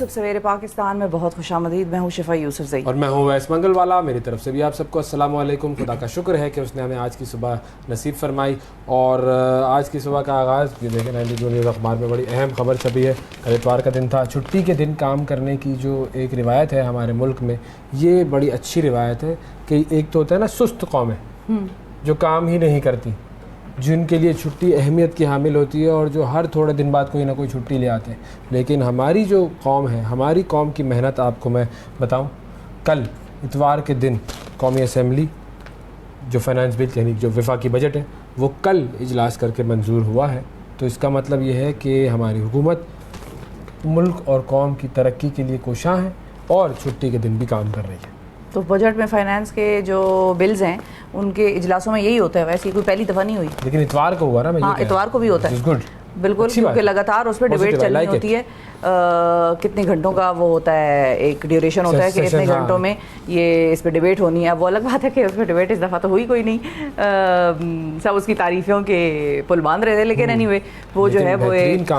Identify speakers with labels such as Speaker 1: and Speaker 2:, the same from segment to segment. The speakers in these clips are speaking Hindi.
Speaker 1: यूसुफ सवेरे पाकिस्तान में बहुत खुशामदीद। मैं हूँ शिफा यूसुफ ज़ई
Speaker 2: और मैं हूँ वैस मंगलवाला। मेरी तरफ से भी आप सबको अस्सलाम वालेकुम। खुदा का शुक्र है कि उसने हमें आज की सुबह नसीब फरमाई। और आज की सुबह का आगाज़ ये देखें 92 न्यूज़ अखबार में बड़ी अहम खबर छपी है। कल इतवार का दिन था, छुट्टी के दिन काम करने की जो एक रिवायत है हमारे मुल्क में, ये बड़ी अच्छी रिवायत है कि एक तो होता है ना सुस्त कौमें जो काम ही नहीं करती, जिनके लिए छुट्टी अहमियत की हामिल होती है और जो हर थोड़े दिन बाद कोई ना कोई छुट्टी ले आते हैं। लेकिन हमारी जो कौम है, हमारी कौम की मेहनत आपको मैं बताऊं, कल इतवार के दिन कौमी असम्बली जो फाइनेंस बिल यानी जो वफाकी बजट है वो कल इजलास करके मंजूर हुआ है। तो इसका मतलब ये है कि हमारी हुकूमत मुल्क और कौम की तरक्की के लिए कोशां है और छुट्टी के दिन भी काम कर रही है।
Speaker 1: तो बजट में फाइनेंस के जो बिल्स हैं उनके इजलासों में यही होता है, वैसे कोई पहली दफ़ा नहीं हुई।
Speaker 2: लेकिन इतवार को हुआ ना,
Speaker 1: हाँ इतवार को भी होता है,
Speaker 2: गुड,
Speaker 1: बिल्कुल, क्योंकि लगातार उस पर डिबेट चलनी होती है। कितने घंटों का वो होता है, एक ड्यूरेशन होता है कि इतने घंटों में ये इस पर डिबेट होनी है। अब वो अलग बात है कि उस पर डिबेट इस दफ़ा तो हुई कोई नहीं, सब उसकी तारीफों के पुल बांध रहे थे। लेकिन एनीवे वो जो है वो एक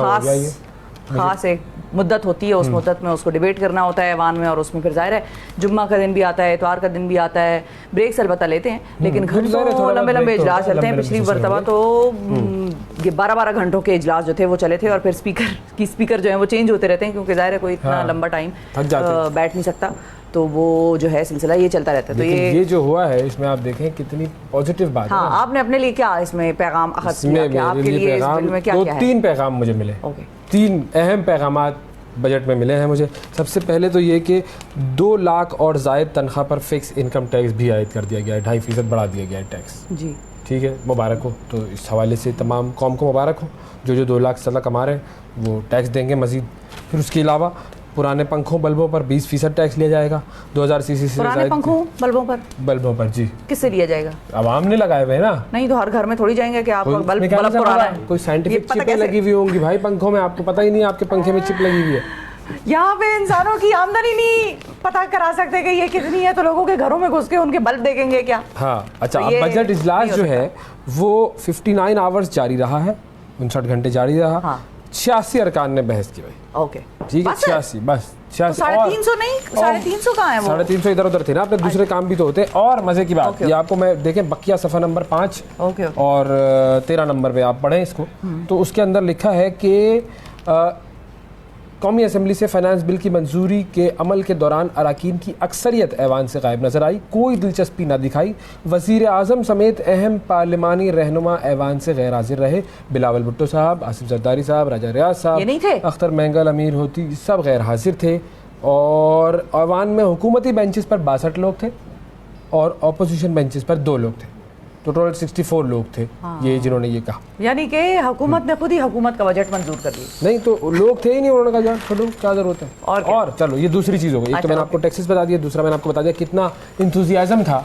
Speaker 1: खास एक मुद्दत होती है, उस मुद्दत में उसको डिबेट करना होता है ऐवान में। और उसमें फिर जाहिर है जुम्मा का दिन भी आता है, इतवार का दिन भी आता है, ब्रेक्स अलबत्ता लेते हैं, लेकिन घंटों लंबे लंबे इजलास चलते हैं। पिछली मरतबा तो 12-12 घंटों के इजलास जो थे वो चले थे। और फिर स्पीकर जो है वो चेंज होते रहते हैं, क्योंकि जाहिर है कोई इतना लंबा टाइम बैठ नहीं सकता, तो वो जो है सिलसिला ये चलता रहता है। तो ये
Speaker 2: जो हुआ है इसमें आप देखें कितनी पॉजिटिव बात है।
Speaker 1: हाँ, आपने अपने लिए क्या इसमें पैगाम अखज़ किया, क्या आपके लिए इस बिल में क्या क्या है?
Speaker 2: 3 पैगाम मुझे मिले, 3 अहम पैगामात बजट में मिले हैं मुझे। सबसे पहले तो ये कि 2 लाख और ज़ायद तनख्वाह पर फिक्स इनकम टैक्स भी आयद कर दिया गया है, 2.5% बढ़ा दिया गया है टैक्स जी। ठीक है, मुबारक हो। तो इस हवाले से तमाम कौम को मुबारक हो, जो 2 लाख सला कमा रहे हैं वो टैक्स देंगे मज़ीद। फिर उसके अलावा पुराने पंखों बल्बों पर 20% टैक्स लिया जाएगा। 2000 सीसी से
Speaker 1: पुराने पंखों बल्बों पर जी किससे लिया जाएगा?
Speaker 2: आवाम ने लगाए हुए ना।
Speaker 1: नहीं तो हर घर में थोड़ी जाएंगे कि आपका बल्ब पुराना है।
Speaker 2: कोई साइंटिफिक चिपें लगी हुई होंगी भाई पंखों में, आपको पता ही नहीं आपके पंखे में चिप लगी हुई है।
Speaker 1: यहाँ पे इंसानों की आमदनी नहीं पता करा सकते कि ये कितनी है, तो लोगों के घरों में घुस के उनके बल्ब देखेंगे क्या? हाँ अच्छा,
Speaker 2: अब बजट इजलास जो है वो 59 आवर्स जारी रहा है, 59 घंटे जारी रहा। 86 अरकान ने बहस की भाई।
Speaker 1: ओके
Speaker 2: ठीक है, 86 बस 86।
Speaker 1: 350 नहीं, 350 कहाँ है वो?
Speaker 2: 350 इधर उधर थे ना, अपने दूसरे काम भी तो होते। और मजे की बात ये आपको मैं देखें, बकिया सफ़ा नंबर 5 और 13 नंबर पे आप पढ़ें इसको, तो उसके अंदर लिखा है कि कौमी असम्बली से फाइनेंस बिल की मंजूरी के अमल के दौरान अराकीन की अक्सरियत ऐवान से गायब नजर आई, कोई दिलचस्पी न दिखाई। वज़ीर आज़म समेत अहम पार्लिमानी रहनुमा ऐवान से गैर हाजिर रहे। बिलावल भुट्टो साहब, आसिफ जरदारी साहब, राजा रियाज साहब, अख्तर मैंगल, अमीर होती, सब गैर हाजिर थे। और ऐवान में हुकूमती बेंचेस पर 62 लोग थे और अपोजिशन बेंचेस पर 2 लोग थे। तो टोटल 64 लोग थे। ये जिन्होंने ये कहा,
Speaker 1: यानी कि हुकूमत ने खुद ही हुकूमत का बजट मंजूर कर दिया।
Speaker 2: नहीं तो लोग थे ही नहीं, उन्होंने कहा छोड़ो क्या जरूरत है। और चलो ये दूसरी चीज़ हो गई। एक तो मैंने आपको टैक्सेस बता दिया, दूसरा मैंने आपको बता दिया कितना इंथुजियाज्म था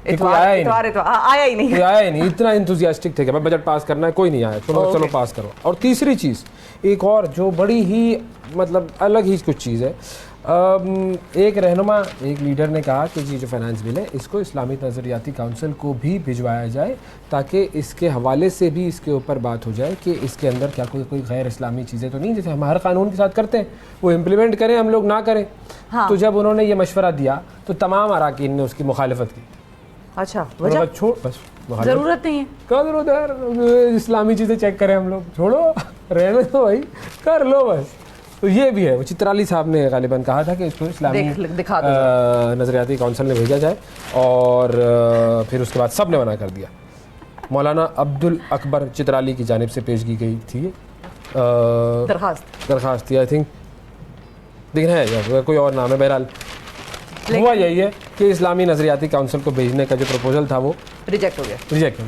Speaker 2: कि कोई आया ही नहीं। इतना इंथुजियास्टिक थे कि भाई बजट पास करना है, कोई नहीं आया, चलो पास करो। और तीसरी चीज़ एक और जो बड़ी ही मतलब अलग ही कुछ चीज़ है, एक रहनुमा, एक लीडर ने कहा कि जी जो फाइनेंस बिल है इसको इस्लामी नज़रियाती काउंसिल को भी भिजवाया जाए, ताकि इसके हवाले से भी इसके ऊपर बात हो जाए कि इसके अंदर क्या कोई गैर इस्लामी चीज़ें तो नहीं, जैसे हम हर कानून के साथ करते हैं वो इम्प्लीमेंट करें, हम लोग ना करें। हाँ। तो जब उन्होंने ये मशवरा दिया तो तमाम अराकीन ने उसकी मुखालिफत की।
Speaker 1: अच्छा, वजह
Speaker 2: छोड़, बस
Speaker 1: ज़रूरत नहीं है,
Speaker 2: क्या ज़रूरत है इस्लामी चीज़ें चेक करें हम लोग, छोड़ो रहने दो भाई, कर लो बस। तो ये भी है, वो चित्राली साहब ने गालिबन कहा था कि इसको इस्लामी नज़रियाती काउंसिल ने भेजा जाए, और फिर उसके बाद सब ने मना कर दिया। मौलाना अब्दुल अकबर चित्राली की जानिब से पेश की गई थी दरख्वास्त थी, आई थिंक, लेकिन है कोई और नाम है। बहरहाल हुआ यही है कि इस्लामी नज़रियाती काउंसिल को भेजने का जो प्रपोजल था वो रिजेक्ट हो गया।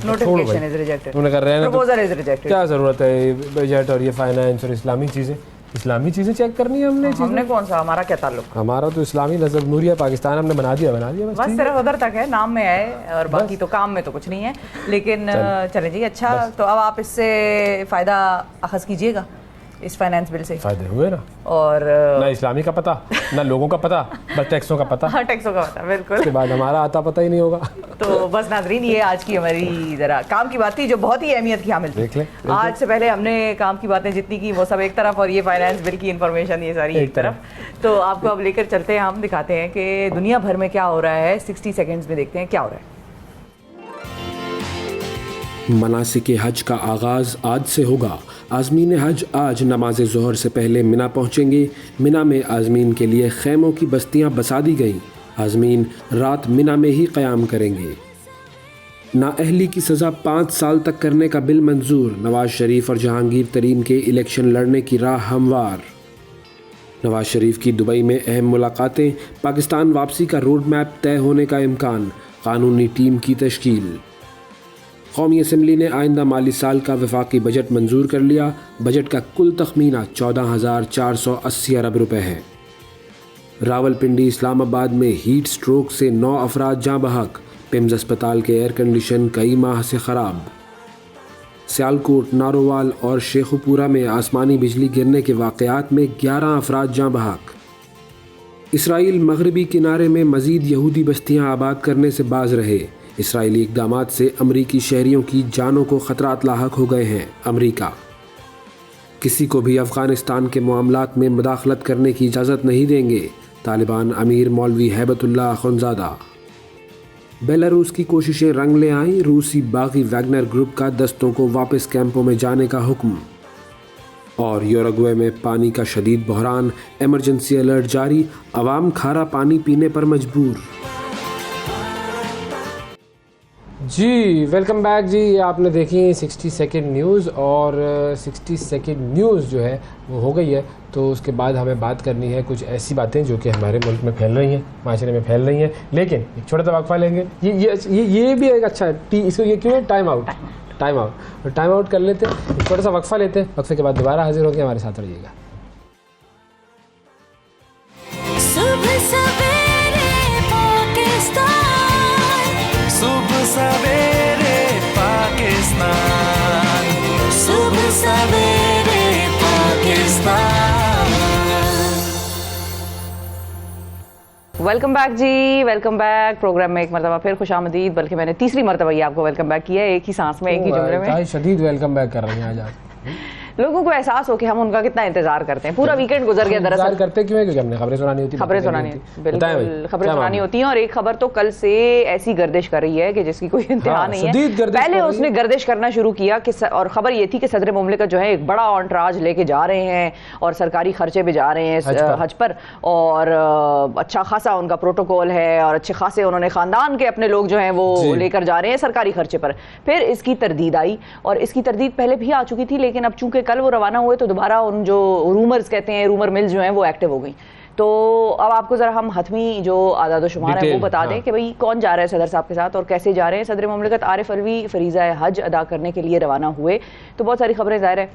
Speaker 1: नोटिफिकेशन इज रिजेक्टेड,
Speaker 2: उन्होंने कर रहे हैं,
Speaker 1: प्रपोजल इज रिजेक्टेड।
Speaker 2: क्या ज़रूरत है बजट और ये फाइनेंस और इस्लामी चीज़ें चेक करनी है हमने
Speaker 1: कौन सा, हमारा क्या ताल्लुक?
Speaker 2: हमारा तो इस्लामी नजर नूरिया पाकिस्तान हमने बना दिया
Speaker 1: बस सिर्फ उधर तक है, नाम में है, और बाकी तो काम में तो कुछ नहीं है। लेकिन चलें जी, अच्छा तो अब आप इससे फ़ायदा अखज़ कीजिएगा। इस फाइनेंस बिल से?
Speaker 2: फायदे हुए ना,
Speaker 1: और
Speaker 2: ना इस्लामी का पता, ना लोगों का पता, बस टैक्सों का पता।
Speaker 1: हाँ, टैक्सों का पता, बिल्कुल।
Speaker 2: उसके बाद हमारा आता पता ही नहीं होगा।
Speaker 1: तो बस नाज़रीन, ये आज की हमारी ज़रा काम की बात थी जो बहुत ही अहमियत की हामिल थी।
Speaker 2: देख लें,
Speaker 1: आज से पहले हमने काम की बातें जितनी की वो सब एक तरफ, और ये फाइनेंस बिल की इंफॉर्मेशन ये सारी एक तरफ। तो आपको अब लेकर चलते हैं, हम दिखाते हैं कि दुनिया भर में क्या हो रहा है। 60 सेकेंड्स में देखते हैं क्या हो रहा है।
Speaker 3: मनासिक हज का आगाज़ आज से होगा। आज़मीन हज आज नमाज ज़ोहर से पहले मिना पहुँचेंगे। मिना में आज़मीन के लिए खैमों की बस्तियाँ बसा दी गईं। आज़मीन रात मिना में ही क़याम करेंगे। नाअहली की सज़ा 5 साल तक करने का बिल मंजूर। नवाज शरीफ और जहांगीर तरीन के इलेक्शन लड़ने की राह हमवार। नवाज शरीफ की दुबई में अहम मुलाकातें। पाकिस्तान वापसी का रोड मैप तय होने का इम्कान। कानूनी टीम की तश्कील। कौमी असम्बली ने आइंदा माली साल का वफाकी बजट मंजूर कर लिया। बजट का कुल तखमीना 14,480 अरब रुपए है। रावलपिंडी इस्लामाबाद में हीट स्ट्रोक से 9 अफराद जाँ बहक। पिम्स अस्पताल के एयर कंडीशन कई माह से ख़राब। सियालकोट, नारोवाल और शेखुपुरा में आसमानी बिजली गिरने के वाक़यात में 11 अफराद जाँ बहक। इसराइल मगरबी किनारे में मज़ीद यहूदी बस्तियाँ आबाद करने से बाज रहे। इसराइली इक़दामात से अमरीकी शहरियों की जानों को ख़तरात लाहक हो गए हैं। अमरीका किसी को भी अफ़गानिस्तान के मामलात में मुदाखलत करने की इजाज़त नहीं देंगे। तालिबान अमीर मौलवी हैबतुल्लाह अख़ुंज़ादा। बेलारूस की कोशिशें रंग ले आईं। रूसी बागी वैगनर ग्रुप का दस्तों को वापस कैंपों में जाने का हुक्म। और यूरुग्वे में पानी का शदीद बहरान। एमरजेंसी अलर्ट जारी। अवाम खारा पानी पीने पर मजबूर।
Speaker 2: जी वेलकम बैक जी। आपने देखी 60 सेकंड न्यूज़, और 60 सेकंड न्यूज़ जो है वो हो गई है। तो उसके बाद हमें बात करनी है कुछ ऐसी बातें जो कि हमारे मुल्क में फैल रही हैं, माशरे में फैल रही हैं। लेकिन एक छोटा सा वक्फा लेंगे। ये भी एक अच्छा इसको ये क्यों है, टाइम आउट कर लेते हैं। एक छोटा सा वक्फा लेते हैं, वक्फे के बाद दोबारा हाजिर होकर हमारे साथ रहिएगा।
Speaker 4: सवेरे पाकिस्तान, सुबह सवेरे पाकिस्तान।
Speaker 1: वेलकम बैक जी, वेलकम बैक। प्रोग्राम में एक मरतबा फिर खुशामदीद, बल्कि मैंने तीसरी मरतबा ये आपको वेलकम बैक किया है, एक ही सांस में, एक ही जुमले में।
Speaker 2: शदीद वेलकम बैक कर रहे हैं आज आप।
Speaker 1: लोगों को एहसास हो कि हम उनका कितना इंतजार करते हैं। पूरा वीकेंड गुजर गया। दरअसल
Speaker 2: करते क्यों है? क्योंकि हमने खबरें सुनानी होती है,
Speaker 1: बिल्कुल खबरें सुनानी होती हैं। और एक खबर तो कल से ऐसी गर्दिश कर रही है कि जिसकी कोई इंतहा नहीं है। पहले उसने गर्दिश करना शुरू किया कि और खबर ये थी कि सदर मुमलिकत जो है एक बड़ा ऑन्ट्राज लेके जा रहे हैं और सरकारी खर्चे पे जा रहे हैं हज पर, और अच्छा खासा उनका प्रोटोकॉल है और अच्छे खासे उन्होंने खानदान के अपने लोग जो हैं वो लेकर जा रहे हैं सरकारी खर्चे पर। फिर इसकी तरदीद आई, और इसकी तरदीद पहले भी आ चुकी थी, लेकिन अब चूंकि कल वो रवाना हुए तो दोबारा उन जो रूमर्स कहते हैं, रूमर मिल्स जो हैं वो एक्टिव हो गई। तो अब आपको ज़रा हम हतमी जो आदाद शुमार है वो बता दें कि भाई कौन जा रहा है सदर साहब के साथ और कैसे जा रहे हैं। सदर मुमलिकत आरिफ अलवी फरीज़ा हज अदा करने के लिए रवाना हुए। तो बहुत सारी खबरें ज़ाहिर है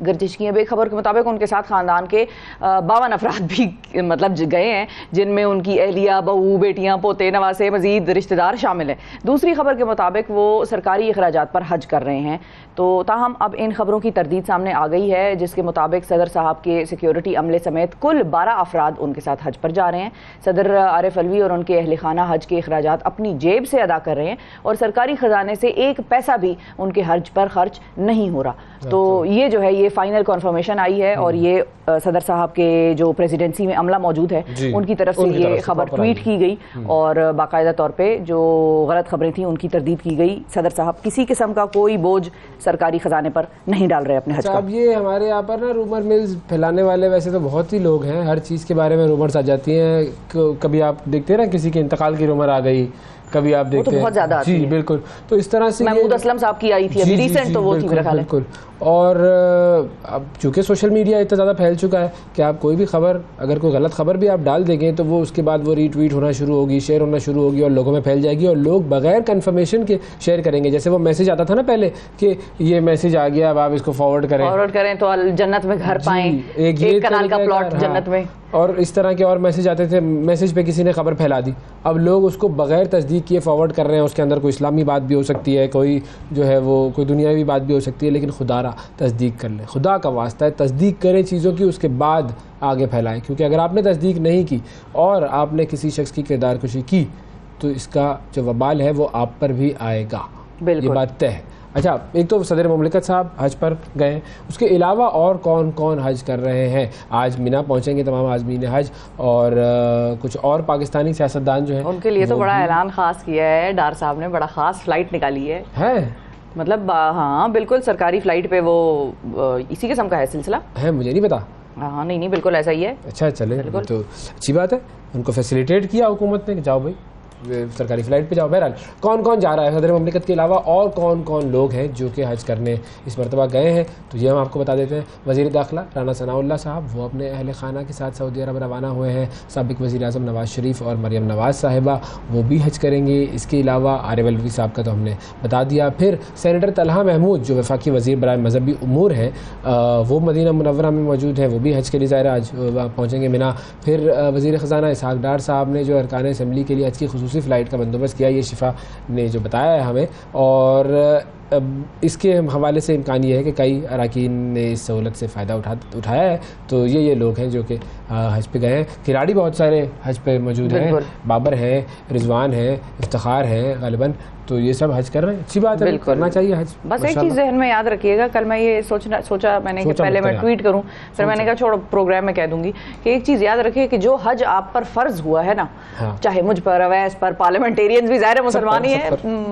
Speaker 1: गर्दिश की हैं। एक खबर के मुताबिक उनके साथ ख़ानदान के 52 अफराद भी मतलब गए हैं, जिनमें उनकी अहलिया, बहू, बेटियां, पोते, नवासे, मजीद रिश्तेदार शामिल हैं। दूसरी खबर के मुताबिक वो सरकारी अखराजात पर हज कर रहे हैं। तो ताहम अब इन खबरों की तरदीद सामने आ गई है, जिसके मुताबिक सदर साहब के सिक्योरिटी अमले समेत कुल 12 अफराद उनके साथ हज पर जा रहे हैं। सदर आरिफ अलवी और उनके अहल खाना हज के अखराजात अपनी जेब से अदा कर रहे हैं और सरकारी खजाने से एक पैसा भी उनके हज पर खर्च नहीं हो रहा। तो ये जो है ये फाइनल कन्फर्मेशन आई है, और ये सदर साहब के जो प्रेसिडेंसी में अमला मौजूद है उनकी तरफ से ये खबर ट्वीट की गई, और बाकायदा तौर पे जो गलत खबरें थी उनकी तरदीद की गई। सदर साहब किसी किस्म का कोई बोझ सरकारी खजाने पर नहीं डाल रहे अपने हज का।
Speaker 2: अब ये हमारे यहाँ पर ना रूमर मिल्स फैलाने वाले वैसे तो बहुत ही लोग हैं, हर चीज़ के बारे में रूमर्स आ जाती हैं। कभी आप देखते हैं ना किसी के इंतकाल की रूमर आ गई, कभी आप देखते हैं
Speaker 1: बहुत ज्यादा
Speaker 2: जी बिल्कुल। तो इस तरह से
Speaker 1: महमूद असलम साहब की आई थी अभी रिसेंट, तो वो थी मेरा ख्याल है।
Speaker 2: बिल्कुल। और अब चूंकि सोशल मीडिया इतना ज़्यादा फैल चुका है कि आप कोई भी खबर, अगर कोई गलत खबर भी आप डाल देंगे तो वो उसके बाद वो रीट्वीट होना शुरू होगी, शेयर होना शुरू होगी और लोगों में फैल जाएगी, और लोग बगैर कंफर्मेशन के शेयर करेंगे। जैसे वो मैसेज आता था ना पहले कि ये मैसेज आ गया, अब आप इसको फॉरवर्ड करें तो
Speaker 1: जन्नत में घर पाएं, एक कनाल का प्लॉट जन्नत में,
Speaker 2: और इस तरह के और मैसेज आते थे। मैसेज पे किसी ने खबर फैला दी, अब लोग उसको बगैर तस्दीक किए फॉरवर्ड कर रहे हैं। उसके अंदर कोई इस्लामी बात भी हो सकती है, कोई जो है वो कोई दुनियावी बात भी हो सकती है, लेकिन खुदारा दोबारा तस्दीक कर लें। खुदा का वास्ता है तस्दीक करें चीज़ों की, उसके बाद आगे फैलाएं, क्योंकि अगर आपने तस्दीक नहीं की और आपने किसी शख्स की किरदार कुशी की तो इसका जो वबाल है वो आप पर भी आएगा, ये बात तय है। अच्छा, एक तो सदर मुमलिकत साहब हज पर गए, उसके अलावा और कौन कौन हज कर रहे हैं? आज मिना पहुंचेंगे तमाम आज़मीन हज, और कुछ और पाकिस्तानी सियासतदान जो हैं
Speaker 1: उनके लिए तो बड़ा ऐलान ख़ास किया है डार साहब ने, बड़ा ख़ास फ़्लाइट निकाली है मतलब हाँ बिल्कुल सरकारी फ़्लाइट पे वो इसी किस्म का है सिलसिला है,
Speaker 2: मुझे नहीं पता।
Speaker 1: हाँ नहीं बिल्कुल ऐसा ही है।
Speaker 2: अच्छा चले, तो अच्छी बात है, उनको फैसिलिटेट किया हुकूमत ने, जाओ भाई सरकारी फ़्लाइट पे जाओ। बहरहाल कौन कौन जा रहा है सदर मुमलिकत के अलावा, और कौन कौन लोग हैं जो कि हज करने इस मरतबा गए हैं, तो ये हम आपको बता देते हैं। वज़ीर दाखिला राना सनाउल्लाह साहब वो अपने अहल खाना के साथ सऊदी अरब रवाना हुए हैं। साबिक़ वज़ीर आज़म नवाज़ शरीफ और मरियम नवाज़ साहिबा वो भी हज करेंगे। इसके अलावा आरिफ अलवी साहब का तो हमने बता दिया। फिर सेनेटर तलहा महमूद जो वफाकी वज़ीर बराए मज़हबी उमूर हैं वो मदीना मुनव्वरा में मौजूद हैं, वो भी हज के लिए ज़ाहिर आज पहुँचेंगे मिना। फिर वज़ीर ख़ज़ाना इसहाक़ डार साहब ने जो अरकान असम्बली के लिए हज की खुसूसी फ़्लाइट का बंदोबस्त किया, ये शिफा ने जो बताया है हमें, और इसके हवाले से इम्कान ये है कि कई अरकान ने इस सहूलत से फ़ायदा उठाया है। तो ये लोग हैं जो कि हज पे गए हैं। खिलाड़ी बहुत सारे हज पे मौजूद हैं, बाबर हैं, रिजवान हैं, इफ्तिखार हैं गालिबन, तो ये सब हज कर रहे हैं। अच्छी बात है, करना चाहिए हज।
Speaker 1: बस एक चीज़ जहन में याद रखिएगा, कल मैं ये सोचा मैंने कि पहले मैं ट्वीट करूं, फिर मैंने कहा छोड़ो प्रोग्राम में कह दूंगी कि एक चीज़ याद रखिए कि जो हज आप पर फ़र्ज हुआ है ना, चाहे मुझ पर, अवैस पर, पार्लियामेंटेरियंस भी ज़ाहिर है मुसलमान ही है,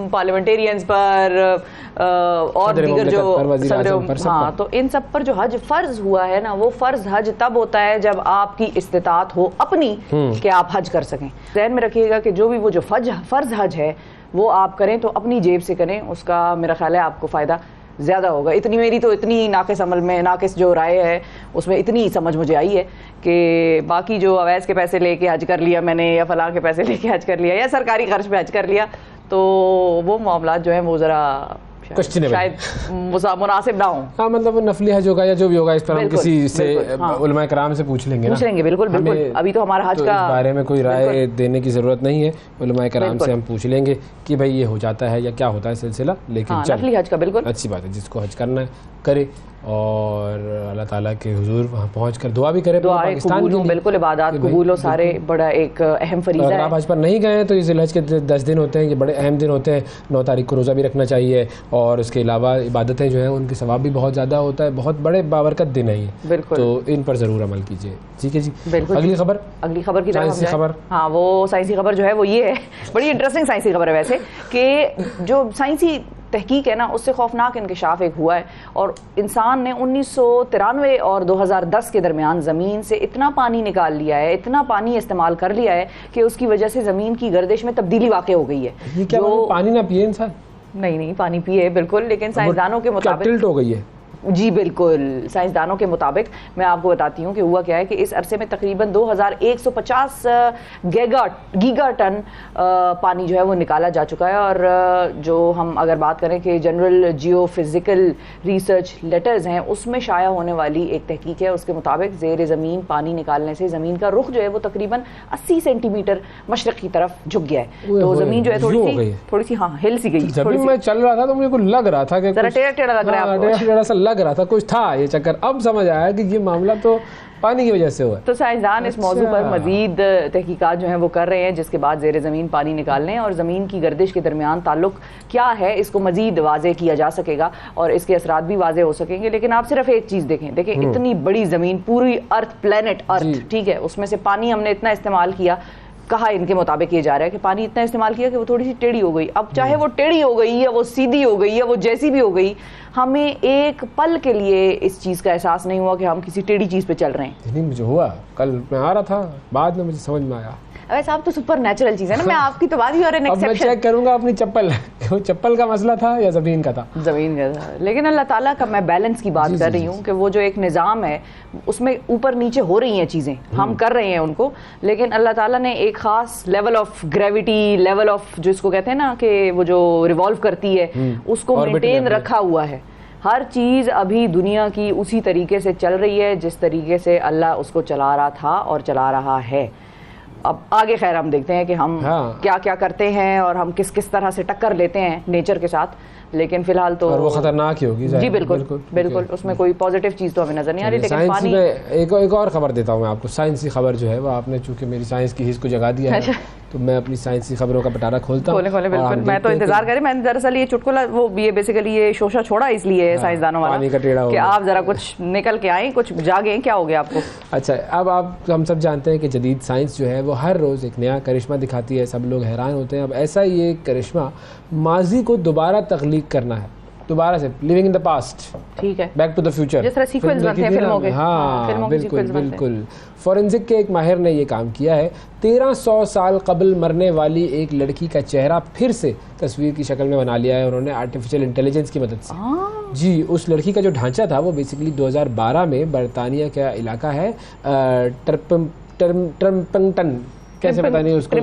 Speaker 1: पार्लियामेंटेरियंस पर और दीगर जो हाँ, तो इन सब पर जो हज फ़र्ज हुआ है ना, वो फ़र्ज हज तब होता है जब आपकी इस्तिताअत हो अपनी कि आप हज कर सकें। ज़हन में रखिएगा कि जो भी वो जो फ़र्ज हज है वो आप करें तो अपनी जेब से करें, उसका मेरा ख्याल है आपको फ़ायदा ज़्यादा होगा। इतनी नाक़िस अमल में नाक़िस जो राय है उसमें इतनी समझ मुझे आई है कि बाकी जो अवैस के पैसे लेके हज कर लिया मैंने, या फलां के पैसे लेके हज कर लिया, या सरकारी खर्च पे हज कर लिया, तो वो मामला जो है वो ज़रा शायद मुनासिब ना हो।
Speaker 2: हाँ, मतलब वो नफली हज होगा या जो भी होगा, इस पर हम किसी से उलमा कराम से पूछ लेंगे
Speaker 1: बिल्कुल। अभी तो हमारा हज का
Speaker 2: बारे में कोई राय देने की ज़रूरत नहीं है, उलमा कराम से हम पूछ लेंगे कि भाई ये हो जाता है या क्या होता है सिलसिला। लेकिन
Speaker 1: नफली हज का बिल्कुल अच्छी
Speaker 2: बात है, जिसको हज करना है करे, और अल्लाह ताला के हुजूर वहाँ पहुँचकर दुआ भी करें पाकिस्तान की।
Speaker 1: बिल्कुल इबादत कबूल हो, सारे बड़ा एक अहम फरीज़ा है।
Speaker 2: अगर आप हज पर नहीं गए हैं तो इस हज के 10 दिन होते हैं, ये बड़े अहम दिन होते हैं। 9 तारीख को रोज़ा भी रखना चाहिए, और उसके अलावा इबादतें जो हैं उनके सवाब भी बहुत ज़्यादा होता है, बहुत बड़े बाबरकत दिन है ये, तो इन पर ज़रूर अमल कीजिए। ठीक है जी, अगली खबर की
Speaker 1: खबर, हाँ वो साइंसी खबर जो है वो ये है, बड़ी इंटरेस्टिंग साइंसी खबर है वैसे, कि जो साइंसी तहकीक है ना उससे खौफनाक इंकशाफ एक हुआ है, और इंसान ने 1993 और 2010 के दरमियान ज़मीन से इतना पानी निकाल लिया है, इतना पानी इस्तेमाल कर लिया है कि उसकी वजह से ज़मीन की गर्दिश में तब्दीली वाक़ई हो गई है।
Speaker 2: ये क्या पानी ना पिए इंसान?
Speaker 1: नहीं पानी पिए बिल्कुल, लेकिन साइंसदानों के मुताबिक
Speaker 2: टिल्ट हो गई है।
Speaker 1: जी बिल्कुल, साइंसदानों के मुताबिक मैं आपको बताती हूँ कि हुआ क्या है कि इस अरसे में तकरीबन 2150 गीगा टन पानी जो है वो निकाला जा चुका है। और जो हम अगर बात करें कि जनरल जियोफिज़िकल रिसर्च लेटर्स हैं उसमें शाया होने वाली एक तहकीक है, उसके मुताबिक ज़ेर ज़मीन पानी निकालने से ज़मीन का रुख जो है वो तकरीबन 80 सेंटीमीटर मशरक़ की तरफ झुक गया है। तो ज़मीन जो है थोड़ी सी हाँ हिल सी गई।
Speaker 2: जब मैं चल रहा था तो मुझे लग रहा था कि
Speaker 1: टेढ़ा लग रहा है,
Speaker 2: लग रहा था कुछ था ये चक्कर, अब समझ आया कि ये मामला तो पानी की वजह से हुआ।
Speaker 1: तो साइंसदान इस मौजू पर मजीद तहकीकात जो हैं वो कर रहे हैं, जिसके बाद ज़ेर ज़मीन पानी निकालने और ज़मीन की गर्दिश के दरमियान ताल्लुक क्या है इसको मजीद वाज़े किया जा सकेगा और इसके असरात भी वाज़े हो सकेंगे। लेकिन आप सिर्फ एक चीज़ देखें इतनी बड़ी ज़मीन, पूरी अर्थ, प्लेनेट अर्थ, ठीक है, उसमें से पानी हमने इतना इस्तेमाल किया, कहा इनके मुताबिक ये जा रहा है कि पानी इतना इस्तेमाल किया कि वो थोड़ी सी टेढ़ी हो गई। अब चाहे वो टेढ़ी हो गई या वो सीधी हो गई या वो जैसी भी हो गई, हमें एक पल के लिए इस चीज़ का एहसास नहीं हुआ कि हम किसी टेढ़ी चीज़ पे चल रहे हैं।
Speaker 2: नहीं, मुझे हुआ, कल मैं आ रहा था, बाद में मुझे समझ में आया।
Speaker 1: वैसे आप तो सुपर नेचुरल चीज़ है ना, मैं आपकी तो बात ही और
Speaker 2: अब मैं चेक करूंगा अपनी चप्पल चप्पल का मसला था या ज़मीन का था?
Speaker 1: ज़मीन का था। लेकिन अल्लाह ताला का मैं बैलेंस की बात कर रही हूँ कि वो जो एक निज़ाम है उसमें ऊपर नीचे हो रही हैं चीज़ें, हम कर रहे हैं उनको, लेकिन अल्लाह ताला ने एक ख़ास level of gravity, level of जिसको कहते हैं ना कि वो जो रिवॉल्व करती है उसको मेंटेन रखा हुआ है। हर चीज़ अभी दुनिया की उसी तरीके से चल रही है जिस तरीके से अल्लाह उसको चला रहा था और चला रहा है। अब आगे खैर हम देखते हैं कि हम क्या क्या करते हैं और हम किस किस तरह से टक्कर लेते हैं नेचर के साथ, लेकिन फिलहाल तो
Speaker 2: और वो खतरनाक ही होगी
Speaker 1: जी बिल्कुल बिल्कुल, उसमें कोई पॉजिटिव चीज़ तो हमें नजर नहीं आ रही। लेकिन
Speaker 2: साइंस
Speaker 1: पानी
Speaker 2: में एक और खबर देता हूँ मैं आपको, साइंस की खबर जो है वो आपने चूंकि मेरी साइंस की हिस्स को जगा दिया है, तो मैं अपनी साइंस की खबरों का पिटारा खोलता हूँ।
Speaker 1: खोले बिल्कुल, मैं तो इंतजार करी। मैंने दरअसल ये चुटकुला वो ये बेसिकली ये शोशा छोड़ा इसलिए साइंसदानों वाला
Speaker 2: पानी का टेढ़ा हो
Speaker 1: कि
Speaker 2: गया।
Speaker 1: आप जरा कुछ निकल के आए, कुछ जागे, क्या हो गया आपको?
Speaker 2: अच्छा, अब आप हम सब जानते हैं कि जदीद साइंस जो है वो हर रोज़ एक नया करिश्मा दिखाती है, सब लोग हैरान होते हैं। अब ऐसा ही एक करिश्मा माजी को दोबारा तख्लीक करना है, दोबारा से लिविंग इन द पास्ट,
Speaker 1: ठीक है,
Speaker 2: बैक टू द फ्यूचर,
Speaker 1: जिस तरह सीक्वेंस बनते हैं फिल्मों के।
Speaker 2: हाँ
Speaker 1: फिल्मों के
Speaker 2: बिल्कुल
Speaker 1: सीक्वेंस बनते हैं।
Speaker 2: बिल्कुल। फॉरेंसिक के एक माहिर ने ये काम किया है। 1300 साल कबल मरने वाली एक लड़की का चेहरा फिर से तस्वीर की शक्ल में बना लिया है उन्होंने आर्टिफिशियल इंटेलिजेंस की मदद से। जी, उस लड़की का जो ढांचा था वो बेसिकली 2012 में बरतानिया का इलाका है ट्रम्पंगटन, कैसे पता नहीं उसको,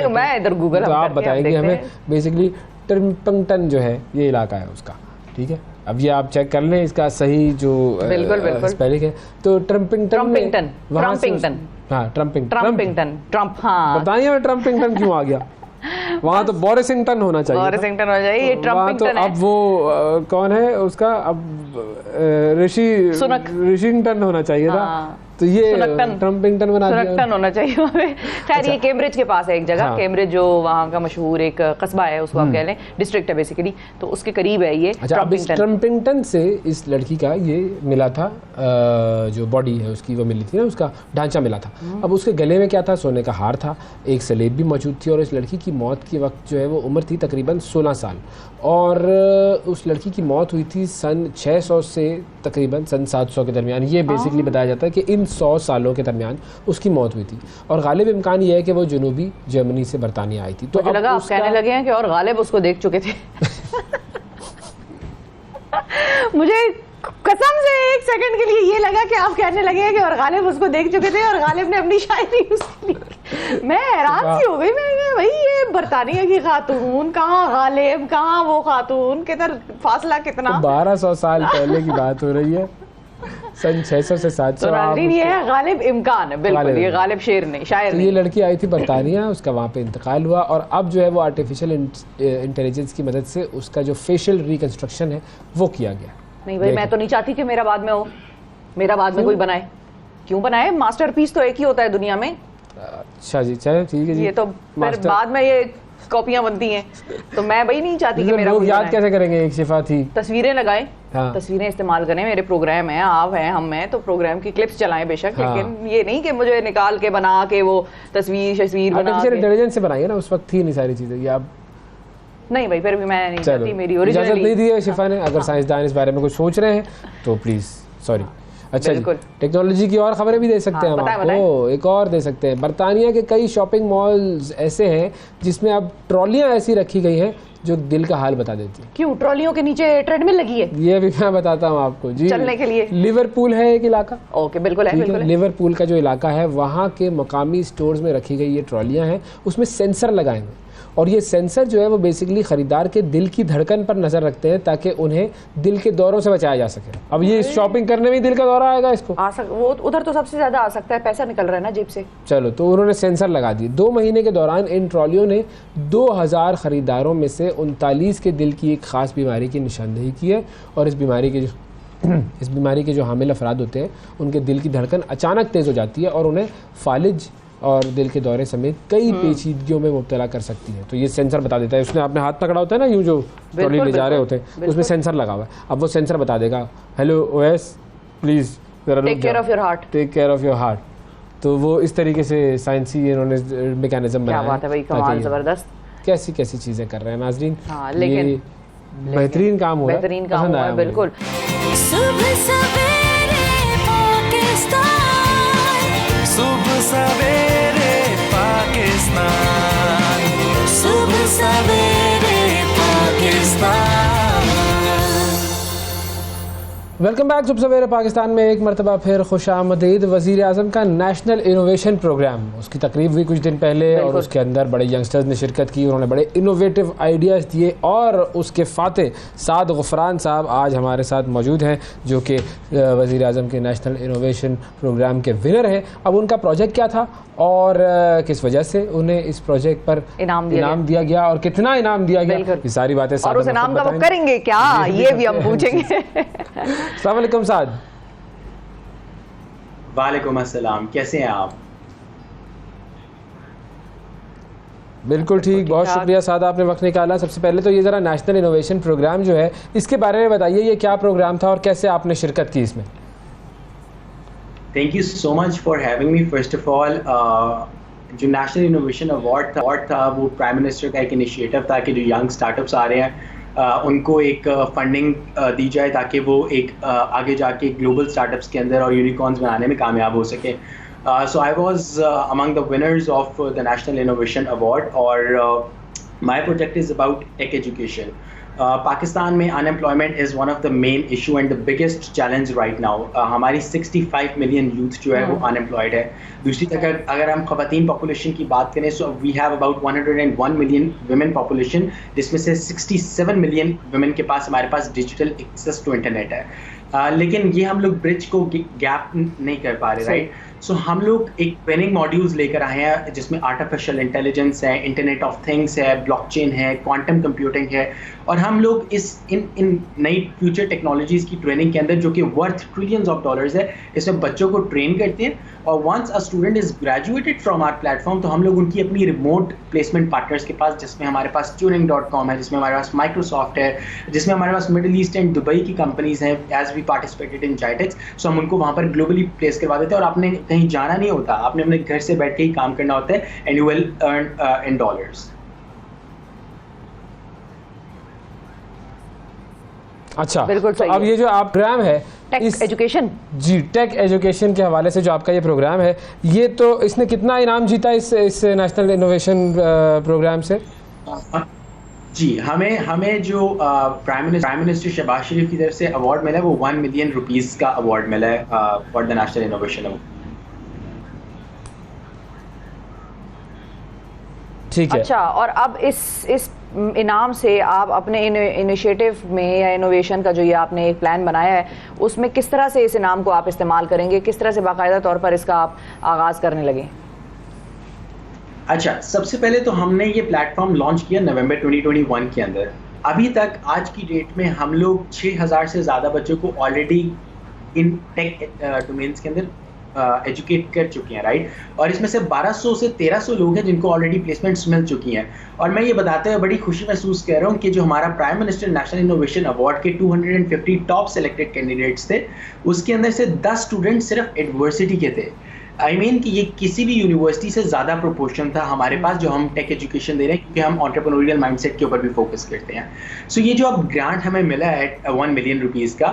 Speaker 1: मैं इधर गूगल,
Speaker 2: तो आप बताएंगे हमें। बेसिकली ट्रम्पंगटन जो है ये इलाका है उसका, ठीक है। अब ये आप चेक कर लें इसका सही जो स्पेलिंग है। तो ट्रम्पिंगटन, हाँ ट्रम्पिंगटन, बताइए मैं ट्रम्पिंगटन क्यों आ गया? वहाँ तो बोरिसिंगटन होना चाहिए,
Speaker 1: बोरिसिंगटन हो जाए, ये ट्रम्पिंगटन है।
Speaker 2: अब वो कौन है उसका, अब ऋषिंगटन होना चाहिए था, तो ये ट्रम्पिंगटन बना दिया,
Speaker 1: सुनकटन होना चाहिए। खैर ये कैम्ब्रिज के पास है एक जगह, कैम्ब्रिज जो वहाँ का मशहूर एक कस्बा है, उसको आप कह लें, डिस्ट्रिक्ट है बेसिकली, तो उसके करीब है ये।
Speaker 2: अच्छा, अब इस ट्रम्पिंगटन से इस लड़की का ये मिला था, जो बॉडी है उसकी वो मिली थी ना, उसका ढांचा मिला था। अब उसके गले में क्या था? सोने का हार था, एक सलेब भी मौजूद थी, और इस लड़की की मौत के वक्त जो है वो उम्र थी तकरीबन 16 साल, और उस लड़की की मौत हुई थी सन 600 से तकरीबन सन 700 के दरमियान। ये बेसिकली बताया जाता है कि इन 100 सालों के दरमियान उसकी मौत हुई थी, और गालिब इम्कान ये है कि वो जनूबी जर्मनी से बरतानिया आई थी। तो
Speaker 1: मुझे लगा आप कहने लगे हैं कि और गालिब उसको देख चुके थे। मुझे कसम से एक सेकंड के लिए ये लगा कि आप कहने लगे हैं कि और गालिब उसको देख चुके थे और गालिब ने अपनी शायरी उसके लिए। मैं हैरान सी हो गई, मैं भाई ये बरतानिया की खातून कहाँ, गालिब कहाँ, वो खातून किधर, फासला कितना?
Speaker 2: 1200 साल पहले की बात हो रही है, सन 600 से 700।
Speaker 1: तो नाज़रीन ये है गालिब इम्कान, बिल्कुल ये गालिब शेर नहीं, शायर नहीं।
Speaker 2: ये लड़की आई थी बरतानिया, उसका वहाँ पे इंतकाल हुआ, और अब जो है वो आर्टिफिशियल इंटेलिजेंस की मदद से उसका जो फेशियल रिकंस्ट्रक्शन है वो किया गया।
Speaker 1: नहीं भाई, मैं तो नहीं चाहती कि मेरा बाद में हो, मेरा बाद में कोई बनाए। क्यों बनाए? मास्टरपीस तो एक ही होता है दुनिया में।
Speaker 2: अच्छा जी, चलो ठीक है जी।
Speaker 1: ये तो फिर बाद में ये कॉपियां बनती हैं, तो मैं भाई नहीं चाहती कि मेरा
Speaker 2: लोग याद कैसे करेंगे? एक शिफा थी,
Speaker 1: तस्वीरें लगाएं,
Speaker 2: हाँ।
Speaker 1: तस्वीरें इस्तेमाल करें, मेरे प्रोग्राम है, आप हैं, हम हैं, तो प्रोग्राम की क्लिप्स चलाएं बेशक,
Speaker 2: हाँ।
Speaker 1: लेकिन ये नहीं कि मुझे निकाल के बना के वो तस्वीर बना
Speaker 2: आर्टिफिशियल इंटेलिजेंस से बनाई है ना, उस वक्त थी नहीं सारी चीजें, ये आप
Speaker 1: नहीं भाई, फिर भी मैं नहीं चाहती मेरी
Speaker 2: इजाजत नहीं
Speaker 1: ओरिजिनल।
Speaker 2: दी है शिफा ने। अगर साइंसदान इस बारे में कुछ सोच रहे हैं तो प्लीज सॉरी। अच्छा जी, टेक्नोलॉजी की और खबरें भी दे सकते हैं हम आपको, एक और दे सकते हैं। बरतानिया के कई शॉपिंग मॉल्स ऐसे हैं जिसमें अब ट्रॉलियां ऐसी रखी गई हैं जो दिल का हाल बता देती है।
Speaker 1: क्यों? ट्रॉलियों के नीचे ट्रेडमिल लगी है?
Speaker 2: ये भी मैं बताता हूँ आपको जी,
Speaker 1: चलने के लिए।
Speaker 2: लिवरपूल है एक इलाका,
Speaker 1: ओके बिल्कुल है, बिल्कुल है।
Speaker 2: लिवरपूल का जो इलाका है वहाँ के मकामी स्टोर्स में रखी गई ये ट्रॉलियां हैं, उसमें सेंसर लगाए हुए, और ये सेंसर जो है वो बेसिकली खरीदार के दिल की धड़कन पर नजर रखते हैं ताकि उन्हें दिल के दौरों से बचाया जा सके। अब ये शॉपिंग करने में दिल का दौरा आएगा इसको,
Speaker 1: वो उधर तो सबसे ज्यादा आ सकता है, पैसा निकल रहा है ना जेब से।
Speaker 2: चलो, तो उन्होंने सेंसर लगा दिए। 2 महीने के दौरान इन ट्रॉलियों ने 2000 खरीदारों में से 39 के दिल की एक खास बीमारी की निशानदेही की है, और इस बीमारी के जो हामिल अफराद होते हैं उनके दिल की धड़कन अचानक तेज हो जाती है और उन्हें फालिज और दिल के दौरे समेत कई पेचीदगियों में मुब्तला कर सकती है। तो ये सेंसर बता देता है। उसने आपने हाथ पकड़ा होता है ना, यूं जो ट्रॉली ले जा रहे होते हैं, उसमें सेंसर लगा हुआ है। अब वो सेंसर बता देगा, hello OS please
Speaker 1: take care of your heart,
Speaker 2: take care of your heart. तो वो इस तरीके से साइंसी इन्होंने मैकेनिज्म बनाया।
Speaker 1: क्या बात है भाई, कमाल, जबरदस्त।
Speaker 2: कैसी कैसी चीजें कर रहे हैं नाजरीन।
Speaker 1: हाँ, लेकिन
Speaker 2: बेहतरीन काम हुआ,
Speaker 1: बेहतरीन काम हुआ है, बिल्कुल।
Speaker 4: सुबह सवेरे पाकिस्तान, सुबह सवेरे पाकिस्तान, सुबह सवेरे पाकिस्तान।
Speaker 2: Welcome back. सुबह सवेरे पाकिस्तान में एक मरतबा फिर खुशामदीद। वज़ीर आज़म का नेशनल इनोवेशन प्रोग्राम, उसकी तकरीब हुई कुछ दिन पहले और उसके अंदर बड़े यंगस्टर्स ने शिरकत की। उन्होंने बड़े इनोवेटिव आइडियाज़ दिए और उसके फाते साद गफरान साहब आज हमारे साथ मौजूद हैं, जो कि वज़ीर आज़म के नेशनल इनोवेशन प्रोग्राम के विनर हैं। अब उनका प्रोजेक्ट क्या था और किस वजह से उन्हें इस प्रोजेक्ट पर इनाम दिया गया और कितना इनाम दिया गया, ये सारी बातें
Speaker 1: और उस इनाम का वो करेंगे क्या, ये भी हम पूछेंगे।
Speaker 2: अस्सलाम वालेकुम साद।
Speaker 5: वालेकुम अस्सलाम, कैसे हैं आप?
Speaker 2: बिल्कुल ठीक, बहुत शुक्रिया साद, आपने वक्त निकाला। सबसे पहले तो ये ज़रा नेशनल इनोवेशन प्रोग्राम जो है इसके बारे में बताइए, ये क्या प्रोग्राम था और कैसे आपने शिरकत की इसमें?
Speaker 5: Thank you so much for having me. First of all, जो नेशनल इनोवेशन अवार्ड था वो प्राइम मिनिस्टर का एक इनिशिएटिव था कि जो यंग स्टार्टअप्स आ रहे हैं उनको एक फंडिंग दी जाए ताकि वो एक आगे जाके ग्लोबल स्टार्टअप्स के अंदर और यूनिकॉर्न्स बनाने में कामयाब हो सके। So I was among the winners of the national innovation award और my project is about tech education. Pakistan में unemployment is one of the main issue and the biggest challenge right now. हमारी 65 मिलियन यूथ जो है वो अनएम्प्लॉयड है। दूसरी तरफ अगर हम ख़वातीन पॉपुलेशन की बात करें, so we have about 101 million women population, जिसमें से 67 मिलियन वुमेन के पास हमारे पास डिजिटल एक्सेस टू इंटरनेट है। लेकिन ये हम लोग ब्रिज को गैप नहीं कर पा रहे, राइट? सो हम लोग एक ट्रेनिंग मॉड्यूल्स लेकर आए हैं जिसमें आर्टिफिशियल इंटेलिजेंस है, इंटरनेट ऑफ थिंग्स है, ब्लॉकचेन है, क्वांटम कंप्यूटिंग है, और हम लोग इन नई फ्यूचर टेक्नोलॉजीज़ की ट्रेनिंग के अंदर जो कि वर्थ ट्रिलियंस ऑफ डॉलर्स है, इसमें बच्चों को ट्रेन करते हैं। और once a student is graduated from our platform, तो हम लोग उनकी अपनी रिमोट प्लेसमेंट पार्टनर्स के पास, जिसमें हमारे पास turing.com है, जिसमें हमारे पास माइक्रोसॉफ्ट है, जिसमें हमारे पास मिडिल ईस्ट एंड दुबई की कंपनीज हैं, एज वी पार्टिसिपेटेड इन जाइटेक्स। सो हम उनको वहाँ पर ग्लोबली प्लेस करवा देते हैं और आपने कहीं जाना नहीं होता, आपने अपने घर से बैठ के ही काम करना होता है and you will earn in dollars.
Speaker 2: अच्छा, बिल्कुल तो अब ये जो आप प्रोग्राम है
Speaker 1: टेक एजुकेशन,
Speaker 2: जी टेक एजुकेशन के हवाले से जो आपका ये प्रोग्राम है, ये तो इसने कितना इनाम जीता इस नेशनल इनोवेशन प्रोग्राम से?
Speaker 5: जी, हमें जो प्राइम मिनिस्टर शहबाज शरीफ की तरफ से अवार्ड मिला है वो 1 मिलियन रुपीस का अवार्ड मिला है for the national innovation award.
Speaker 2: ठीक है।
Speaker 1: अच्छा, और अब इस इनाम से आप अपने इनिशिएटिव में या इनोवेशन का जो ये आपने एक प्लान बनाया है, उसमें किस तरह से इस इनाम को आप इस्तेमाल करेंगे, किस तरह से बाकायदा तौर पर इसका आप आगाज़ करने लगे?
Speaker 5: अच्छा, सबसे पहले तो हमने ये प्लेटफॉर्म लॉन्च किया नवंबर 2021 के अंदर। अभी तक आज की डेट में हम लोग 6000 से ज़्यादा बच्चों को ऑलरेडी इन टेक डोमेन्स के अंदर एजुकेट कर चुके हैं, राइट? और इसमें से 1200 से 1300 लोग हैं जिनको ऑलरेडी प्लेसमेंट्स मिल चुकी हैं। और मैं ये बताते हुए बड़ी खुशी महसूस कर रहा हूँ कि जो हमारा prime minister national innovation award के 250 टॉप सेलेक्टेड कैंडिडेट्स थे, उसके अंदर से 10 स्टूडेंट सिर्फ यूनिवर्सिटी के थे। आई मीन कि ये किसी भी यूनिवर्सिटी से ज़्यादा प्रोपोर्शन था हमारे पास जो हम टेक एजुकेशन दे रहे हैं, क्योंकि हम एंटरप्रेन्योरियल माइंडसेट के ऊपर भी फोकस करते हैं। सो ये जो अब ग्रांट हमें मिला है 1 मिलियन रुपीज़ का,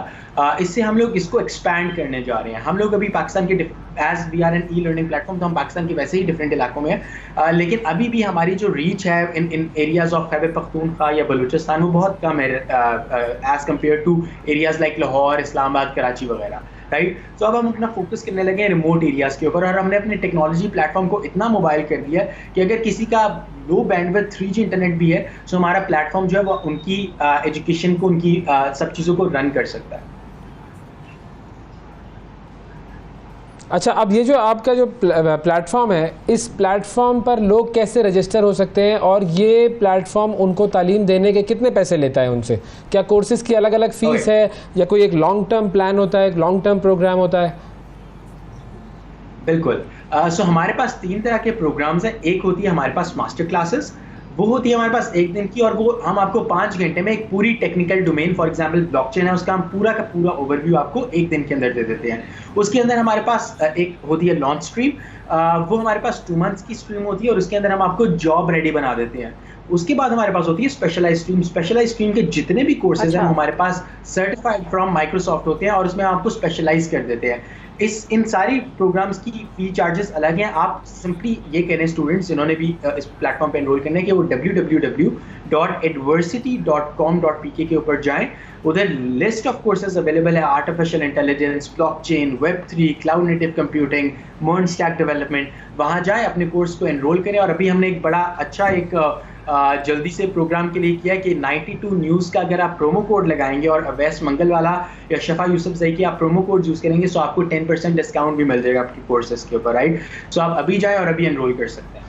Speaker 5: इससे हम लोग इसको एक्सपैंड करने जा रहे हैं। हम लोग अभी पाकिस्तान के as we are an e learning platform, तो हम पाकिस्तान के वैसे ही डिफरेंट इलाकों में हैं, लेकिन अभी भी हमारी जो रीच है इन एरियाज़ ऑफ खैबर पख्तूनख्वा या बलूचिस्तान वो बहुत कम है as compare to areas like Lahore, Islamabad, Karachi वगैरह, राइट? तो अब हम अपना फोकस करने लगे हैं रिमोट एरियाज़ के ऊपर, और हमने अपने टेक्नोलॉजी प्लेटफॉर्म को इतना मोबाइल कर दिया कि अगर किसी का लो बैंडविड्थ 3G इंटरनेट भी है, तो हमारा प्लेटफॉर्म जो है वो उनकी एजुकेशन को, उनकी सब चीज़ों को रन कर सकता है।
Speaker 2: अच्छा, अब ये जो आपका जो प्लेटफॉर्म है, इस प्लेटफॉर्म पर लोग कैसे रजिस्टर हो सकते हैं और ये प्लेटफॉर्म उनको तालीम देने के कितने पैसे लेता है उनसे? क्या कोर्सेज़ की अलग अलग फीस है या कोई एक लॉन्ग टर्म प्लान होता है, एक लॉन्ग टर्म प्रोग्राम होता है?
Speaker 5: बिल्कुल। सो हमारे पास 3 तरह के प्रोग्राम्स हैं। एक होती है हमारे पास मास्टर क्लासेस, वो होती है हमारे पास 1 दिन की, और वो हम आपको 5 घंटे में एक पूरी technical domain, for example blockchain है, उसका हम पूरा का पूरा ओवरव्यू आपको 1 दिन के अंदर दे देते हैं। उसके अंदर हमारे पास एक होती है लॉन्च स्ट्रीम, वो हमारे पास 2 मंथ्स की स्ट्रीम होती है और उसके अंदर हम आपको जॉब रेडी बना देते हैं। उसके बाद हमारे पास होती है स्पेशलाइज स्ट्रीम। स्पेशलाइज स्ट्रीम के जितने भी कोर्सेज हैं हमारे पास सर्टिफाइड फ्रॉम माइक्रोसॉफ्ट होते हैं और उसमें हम आपको स्पेशलाइज कर देते हैं। इन सारी प्रोग्राम्स की फी चार्जेस अलग हैं। आप सिंपली ये कह रहे हैं स्टूडेंट्स जिन्होंने भी इस प्लेटफॉर्म पे एनरोल करना है कि वो www.adversity.com.pk के ऊपर जाएं। उधर लिस्ट ऑफ कोर्सेज अवेलेबल है, artificial intelligence, blockchain, Web3, cloud native computing, MERN stack development. वहाँ जाएं, अपने कोर्स को एनरोल करें। और अभी हमने एक बड़ा अच्छा एक जल्दी से प्रोग्राम के लिए किया है कि 92 न्यूज़ का अगर आप प्रोमो कोड लगाएंगे और अवैस मंगल वाला या शफा यूसुफजई की आप प्रोमो कोड यूज़ करेंगे तो आपको 10% डिस्काउंट भी मिल जाएगा आपके कोर्सेज के ऊपर, राइट। सो आप अभी जाएं और अभी एनरोल कर सकते हैं।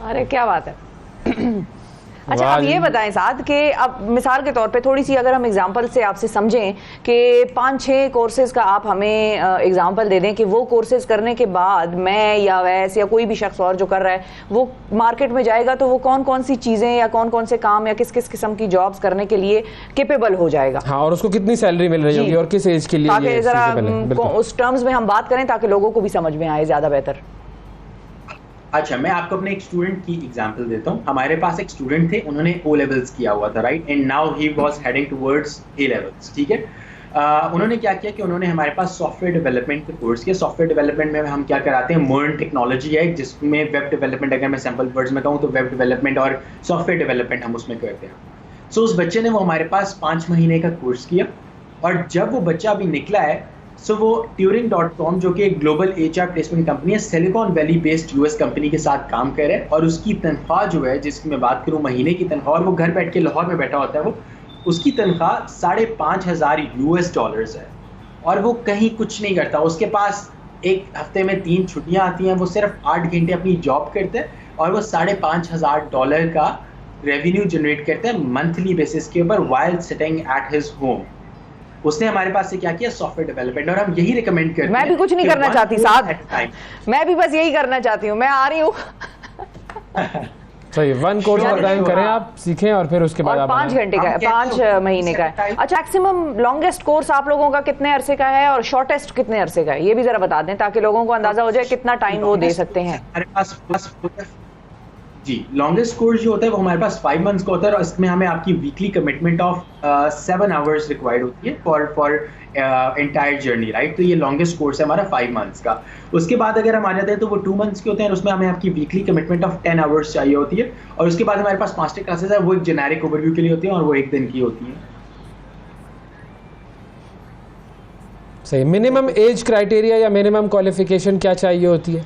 Speaker 1: अरे क्या बात है। अच्छा, अब ये बताएं साथ कि अब मिसाल के तौर पे थोड़ी सी अगर हम एग्जांपल से आपसे समझें कि 5-6 कोर्सेज का आप हमें एग्जांपल दे दें कि वो कोर्सेज करने के बाद मैं या वैसे या कोई भी शख्स और जो कर रहा है वो मार्केट में जाएगा तो वो कौन कौन सी चीज़ें या कौन कौन से काम या किस किस किस्म की जॉब्स करने के लिए केपेबल हो जाएगा।
Speaker 2: हाँ, और उसको कितनी सैलरी मिल रही होगी और किस एज के लिए,
Speaker 1: ताकि ज़रा उस टर्म्स में हम बात करें ताकि लोगों को भी समझ में आए ज़्यादा बेहतर।
Speaker 5: अच्छा, मैं आपको अपने एक स्टूडेंट की एग्जांपल देता हूँ। हमारे पास एक स्टूडेंट थे, उन्होंने ओ लेवल्स किया हुआ था, right, and now he was heading towards A levels, ठीक है। उन्होंने क्या किया कि उन्होंने हमारे पास सॉफ्टवेयर डेवलपमेंट का कोर्स किया। सॉफ्टवेयर डेवलपमेंट में हम क्या कराते हैं, मर्न टेक्नोलॉजी है जिसमें वेब डेवलपमेंट, अगर मैं सैम्पल वर्ड्स में कहूँ तो वेब डेवलपमेंट और सॉफ्टवेयर डेवलपमेंट हम उसमें करते हैं। सो उस बच्चे ने वो हमारे पास 5 महीने का कोर्स किया और जब वो बच्चा अभी निकला है सो वो Turing.com जो कि एक ग्लोबल HR प्लेसमेंट कंपनी है, silicon valley based US company के साथ काम कर रहा है। और उसकी तनख्वाह जो है, जिसकी मैं बात करूँ महीने की तनख्वाह, और वो घर बैठ के लाहौर में बैठा होता है, वो उसकी तनख्वाह $5,500 है और वो कहीं कुछ नहीं करता। उसके पास एक हफ्ते में 3 छुट्टियाँ आती हैं, वो सिर्फ 8 घंटे अपनी जॉब करता है और वो $5,500 का रेवेन्यू जनरेट करता है मंथली बेसिस के ऊपर while sitting at his home. उसने हमारे पास से क्या किया, सॉफ्टवेयर डेवलपमेंट। और हम यही रिकमेंड करते हैं।
Speaker 1: मैं भी कुछ नहीं करना चाहती साथ, मैं भी बस यही करना चाहती हूँ, मैं आ रही हूँ।
Speaker 2: सही, 1 कोर्स एट टाइम करें, आप सीखें और फिर उसके बाद आप
Speaker 1: 5 घंटे का है, 5 महीने का है। अच्छा, मैक्सिमम लॉन्गेस्ट कोर्स आप लोगों का कितने अरसे का है और शॉर्टेस्ट कितने अरसे का है, ये भी जरा बता दें ताकि लोगों को अंदाजा हो जाए कितना टाइम वो दे सकते हैं।
Speaker 5: हमारे पास जी लॉन्गेस्ट कोर्स जो होता है वो हमारे पास 5 मंथ्स का होता है और इसमें हमें आपकी weekly commitment of 7 hours required होती है फॉर एंटायर जर्नी, राइट। तो ये लॉन्गेस्ट कोर्स है हमारा 5 मंथ्स का। उसके बाद अगर हम आ जाते हैं तो वो 2 मंथ्स के होते हैं और उसमें हमें आपकी वीकली कमिटमेंट ऑफ 10 आवर्स चाहिए होती है। और उसके बाद हमारे पास मास्टर क्लासेस है, वो एक जेनेरिक ओवरव्यू के लिए होती है और वो 1 दिन की होती है।
Speaker 2: सही, मिनिमम एज क्राइटेरिया या मिनिमम क्वालिफिकेशन क्या चाहिए होती है?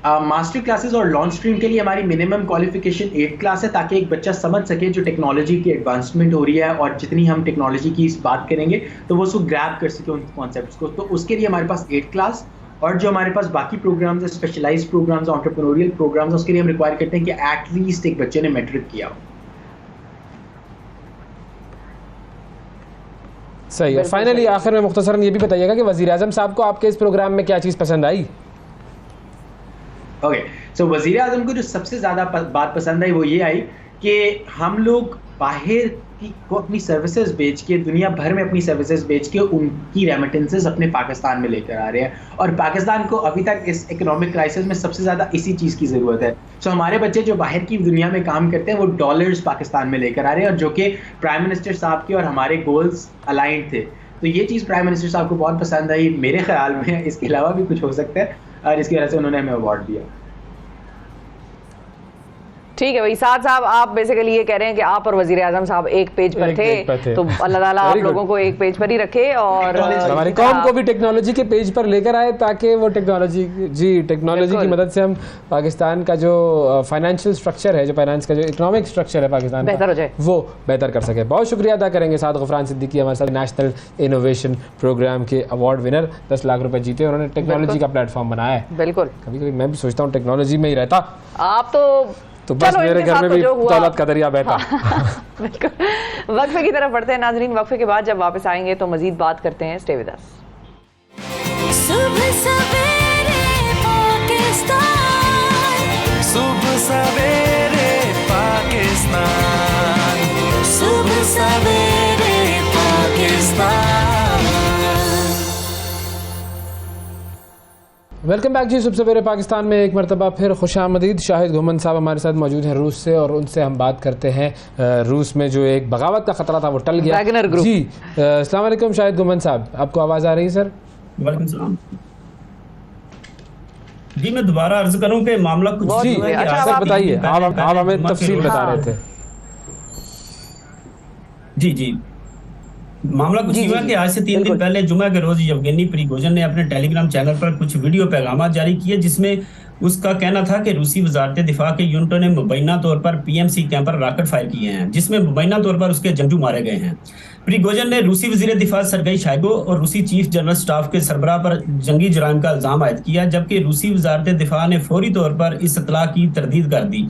Speaker 5: मास्टर क्लासेस और लॉन्च स्ट्रीम के लिए हमारी मिनिमम क्वालिफिकेशन 8th क्लास है ताकि एक बच्चा समझ सके जो टेक्नोलॉजी की एडवांसमेंट हो रही है और जितनी हम टेक्नोलॉजी की इस बात करेंगे तो वो उसको ग्रैब कर सके उन कॉन्सेप्ट्स को। तो उसके लिए हमारे पास 8th क्लास और जो हमारे पास बाकी प्रोग्राम्स है, स्पेशलाइज्ड प्रोग्राम्स, एंटरप्रेन्योरियल प्रोग्राम्स, उसके लिए हम रिक्वायर करते हैं कि एटलीस्ट एक बच्चे ने मैट्रिक किया हो।
Speaker 2: सही है। फाइनली आखिर में मुख्तसरन ये भी बताइएगा कि वज़ीर आज़म साहब को आपके इस प्रोग्राम में क्या चीज़ पसंद आई?
Speaker 5: ओके, सो वज़ीर आज़म को जो सबसे ज़्यादा बात पसंद आई वो ये आई कि हम लोग बाहर को अपनी सर्विसेज बेच के, दुनिया भर में अपनी सर्विसेज बेच के उनकी रेमिटेंसेस अपने पाकिस्तान में लेकर आ रहे हैं। और पाकिस्तान को अभी तक इस इकोनॉमिक क्राइसिस में सबसे ज़्यादा इसी चीज़ की ज़रूरत है। सो हमारे बच्चे जो बाहर की दुनिया में काम करते हैं वो डॉलर्स पाकिस्तान में लेकर आ रहे हैं और जो कि प्राइम मिनिस्टर साहब के और हमारे गोल्स अलाइंड थे। तो ये चीज़ प्राइम मिनिस्टर साहब को बहुत पसंद आई मेरे ख्याल में। इसके अलावा भी कुछ हो सकता है और इसकी वजह से उन्होंने हमें अवार्ड दिया।
Speaker 1: ठीक है भाई, साथ साहब आप बेसिकली ये कह रहे हैं कि आप और वजीर आजम साहब एक पेज पर थे, तो अल्लाह ताला आप लोगों को एक पेज पर ही रखे और
Speaker 2: हमारी कौम को भी टेक्नोलॉजी के पेज पर लेकर आए ताकि वो टेक्नोलॉजी की मदद से हम पाकिस्तान का जो फाइनेंशियल स्ट्रक्चर है, जो फाइनेंस का जो इकोनॉमिक स्ट्रक्चर है पाकिस्तान
Speaker 1: बेहतर हो जाए,
Speaker 2: वो बेहतर कर सके। बहुत शुक्रिया अदा करेंगे साथ गफरान सिद्दीकी, हमारे साथ नेशनल इनोवेशन प्रोग्राम के अवार्ड विनर, 10 लाख रुपए जीते, उन्होंने टेक्नोलॉजी का प्लेटफॉर्म बनाया है।
Speaker 1: बिल्कुल,
Speaker 2: कभी कभी मैं भी सोचता हूँ टेक्नोलॉजी में ही रहता,
Speaker 1: आप तो
Speaker 2: बस मेरे घर में भी दौलत का दरिया बहता।
Speaker 1: बिल्कुल। वक्फे की तरफ बढ़ते हैं नाजरीन। वक्फे के बाद जब वापस आएंगे तो मजीद बात करते हैं। Stay with us.
Speaker 4: सुबह सवेरे पाकिस्तान, सुबह सवेरे पाकिस्तान, सुबह सवेरे पाकिस्तान।
Speaker 2: वेलकम बैक जी, सुबह सवेरे पाकिस्तान में एक मरतबा फिर खुशामदीद। शाहिद घुमन साहब हमारे साथ मौजूद हैं रूस से और उनसे हम बात करते हैं रूस में जो एक बगावत का खतरा था वो टल गया।
Speaker 1: Wagner group.
Speaker 2: जी अस्सलाम वालेकुम शाहिद घुमन साहब, आपको आवाज़ आ रही है सर?
Speaker 6: वालेकुम सलाम। जी मैं दोबारा अर्ज करूं कि मामला कुछ
Speaker 1: बहुत
Speaker 2: जी
Speaker 1: हुए। अच्छा,
Speaker 2: सर
Speaker 1: आप
Speaker 2: बताइए, आप हमें
Speaker 6: जुम्मा के
Speaker 2: तफसील
Speaker 6: रोज-
Speaker 2: बता
Speaker 1: हाँ।
Speaker 2: रहे थे।
Speaker 6: जी मामला कुछ
Speaker 1: जी,
Speaker 6: हुआ
Speaker 1: जी,
Speaker 6: कि आज से 3 दिन
Speaker 1: बिल्कुल।
Speaker 6: पहले जुमा के रोज यवगेनी प्रिगोजिन ने अपने टेलीग्राम चैनल पर कुछ वीडियो पैगाम जारी किए, जिसमें उसका कहना था कि रूसी वजारत दिफा के यूनिटों ने मुबैना तौर पर पीएमसी कैंप पर रॉकेट फायर किए हैं, जिसमें मुबैना तौर पर उसके जंगजू मारे गए हैं। प्रिगोजिन ने रूसी वजीर दिफा सरगई शाइगो और रूसी चीफ जनरल स्टाफ के सरबराह पर जंगी जराइम का इल्जाम आयद किया, जबकि रूसी वजारत दिफा ने फौरी तौर पर इस इत्तला की तरदीद कर दी।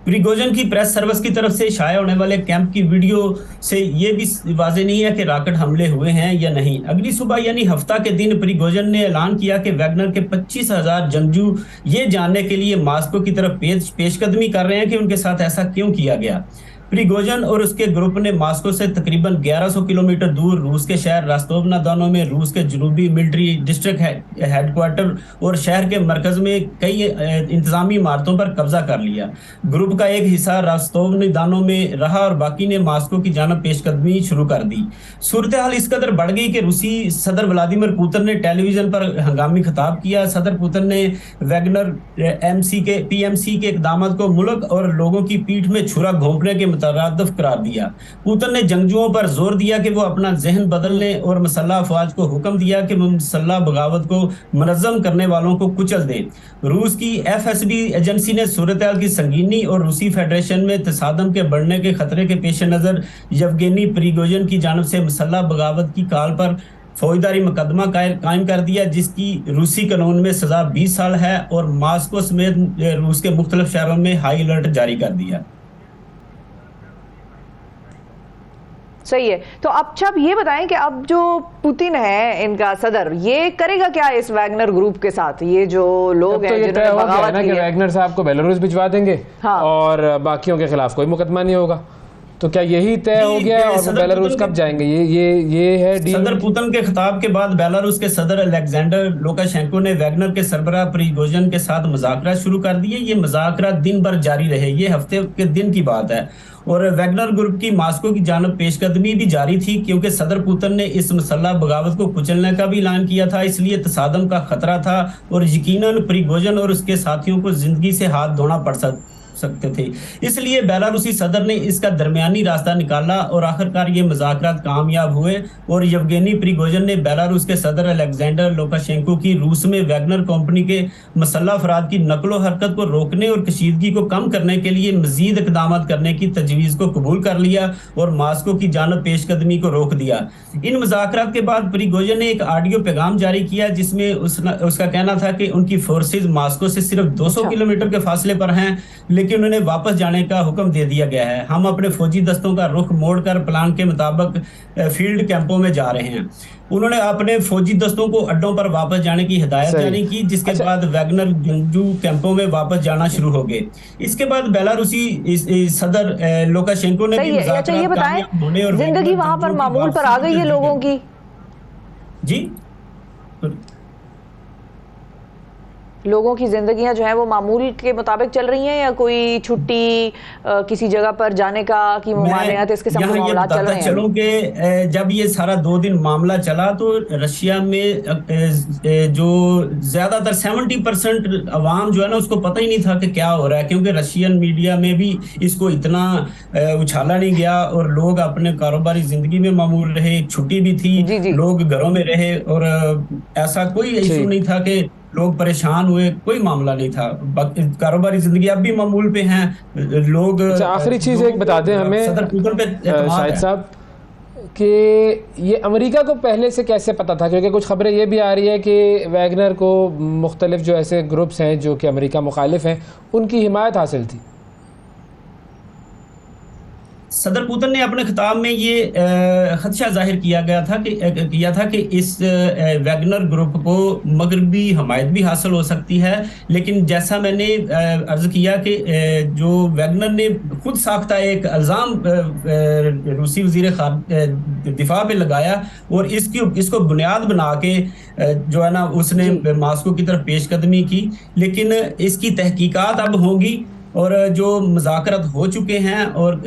Speaker 6: प्रिगोजिन की प्रेस सर्विस की तरफ से शाया होने वाले कैंप की वीडियो से ये भी वाजे नहीं है कि रॉकेट हमले हुए हैं या नहीं। अगली सुबह यानी हफ्ता के दिन प्रिगोजिन ने ऐलान किया कि वैगनर के 25,000 जंगजू ये जानने के लिए मॉस्को की तरफ पेशकदमी कर रहे हैं कि उनके साथ ऐसा क्यों किया गया। प्रिगोजिन और उसके ग्रुप ने मॉस्को से तकरीबन 1100 किलोमीटर दूर रूस के शहर रास्तोव-ना-दोन में रूस के जनूबी मिलिट्री डिस्ट्रिक्ट हेडक्वार्टर और शहर के मरकज में कई इंतजामी इमारतों पर कब्जा कर लिया। ग्रुप का एक हिस्सा रास्तोव-ना-दोन में रहा और बाकी ने मॉस्को की जानब पेशकदमी शुरू कर दी। सूरत हाल इस कदर बढ़ गई कि रूसी सदर व्लादिमीर पुतिन ने टेलीविजन पर हंगामी खिताब किया। सदर पुतिन ने वैगनर पीएमसी के इकदाम को मुल्क और लोगों की पीठ में छुरा घोंपने के मुतरादिफ करार दिया। पुतिन ने जंगजुओं पर जोर दिया कि वो अपना जहन बदल लें और मुसल्लह अफवाज को हुक्म दिया कि वो मुसल्लह बगावत को मुनज़्ज़म करने वालों को कुचल दें। रूस की एफएसबी एजेंसी ने सूरत हाल की संगीनी और रूसी फेडरेशन में तसादम के बढ़ने के खतरे के पेश नज़र यवगेनी प्रिगोजिन की जानब से मुसल्लह बगावत की कॉल पर फौजदारी मुकदमा कायम कर दिया, जिसकी रूसी कानून में सजा 20 साल है, और मॉस्को समेत रूस के मुख्तलिफ शहरों में हाई अलर्ट जारी कर दिया।
Speaker 1: सही है। तो अब जब ये बताएं कि अब जो पुतिन है इनका सदर, ये करेगा क्या इस वैगनर ग्रुप के साथ? ये जो लोग हैं
Speaker 2: तो ये
Speaker 1: जिन्होंने
Speaker 2: तय हो गया
Speaker 1: बगावत
Speaker 2: ना
Speaker 1: की
Speaker 2: कि
Speaker 1: है,
Speaker 2: वैगनर साहब को बेलारूस भिजवा देंगे।
Speaker 1: हाँ।
Speaker 2: और बाकियों के खिलाफ कोई मुकदमा नहीं होगा। तो क्या यही तय हो गया और वो बेलारूस कब जाएंगे? ये है डील।
Speaker 6: सदर पुतिन के खिताब के बाद बेलारूस के सदर अलेक्जेंडर लुकाशेंको ने वैगनर के सरबराह प्रिगोजिन के साथ मुज़ाकरात शुरू कर दिए। ये मुज़ाकरात दिन भर जारी रहे, ये हफ्ते के दिन की बात है। और वैगनर ग्रुप की मॉस्को की जानब पेशकदमी भी जारी थी, क्योंकि सदर पुतिन ने इस मुसल्लह बगावत को कुचलने का भी ऐलान किया था, इसलिए तसादम का खतरा था और यकीनन प्रिगोजिन और उसके साथियों को जिंदगी से हाथ धोना पड़ सकते थे। इसलिए बेलारूसी सदर ने इसका दरमियानी रास्ता निकाला और आखिरकार ये मुज़ाकरात कामयाब हुए और यवगेनी प्रिगोजिन ने बेलारूस के सदर अलेक्जेंडर लुकाशेंको की रूस में वैगनर कंपनी के मुसल्लह अफराद की नकलो हरकत को रोकने और कशीदगी को कम करने के लिए मजीद इक़दाम करने की तजवीज़ को कबूल कर लिया और मॉस्को की जानब पेशकदमी को रोक दिया। इन मुज़ाकरात के बाद प्रिगोजिन ने एक ऑडियो पैगाम जारी किया, जिसमें उसका कहना था कि उनकी फोर्सेज मॉस्को से सिर्फ 200 किलोमीटर के फासले पर हैं, लेकिन उन्हें वापस जाने का हुक्म दे दिया गया है। हम अपने फौजी दस्तों का रुख मोड़कर प्लान के मुताबिक फील्ड कैंपों में जा रहे हैं। उन्होंने अपने फौजी दस्तों को अड्डों पर वापस जाने की हिदायत जारी की, जिसके बाद वैगनर जंगजू कैंपों में वापस जाना शुरू हो गए। इसके बाद बेलारूसी सदर लुकाशेंको ने भी
Speaker 1: अच्छा ये बताएं, जिंदगी वहां पर मामूल पर आ गई है लोगों की?
Speaker 6: जी
Speaker 1: लोगों की जिंदगियां जो है वो मामूल के मुताबिक चल रही हैं, या कोई छुट्टी किसी जगह पर जाने का की ममानियत इसके सब मामला चल रहे हैं?
Speaker 6: चलूं कि जब ये सारा 2 दिन मामला चला तो रशिया में जो ज्यादातर 70% अवाम जो है ना उसको पता ही नहीं था कि क्या हो रहा है, क्योंकि रशियन मीडिया में भी इसको इतना उछाला नहीं गया और लोग अपने कारोबारी जिंदगी में मामूल रहे। छुट्टी भी थी, लोग घरों में रहे और ऐसा कोई इशू नहीं था कि लोग परेशान हुए, कोई मामला नहीं था। कारोबारी जिंदगी अब भी मामूल पे हैं लोग।
Speaker 2: आखिरी चीज एक बता दें हमें
Speaker 6: सदर पुतिन पे
Speaker 2: शाहिद साहब कि ये अमेरिका को पहले से कैसे पता था? क्योंकि कुछ खबरें ये भी आ रही है कि वैगनर को मुख्तलिफ जो ऐसे ग्रुप्स हैं जो कि अमेरिका मुखालिफ हैं उनकी हिमायत हासिल थी।
Speaker 6: सदर पुतिन ने अपने खिताब में ये खदशा जाहिर किया था कि इस वैगनर ग्रुप को मगरबी हमायत भी हासिल हो सकती है। लेकिन जैसा मैंने अर्ज किया कि जो वैगनर ने खुद साख्ता एक इल्ज़ाम रूसी वज़ीर दिफा पे लगाया और इसको बुनियाद बना के जो है ना उसने मॉस्को की तरफ पेशकदमी की। लेकिन इसकी तहकीकात अब होंगी और जो मुज़ाकरात हो चुके हैं और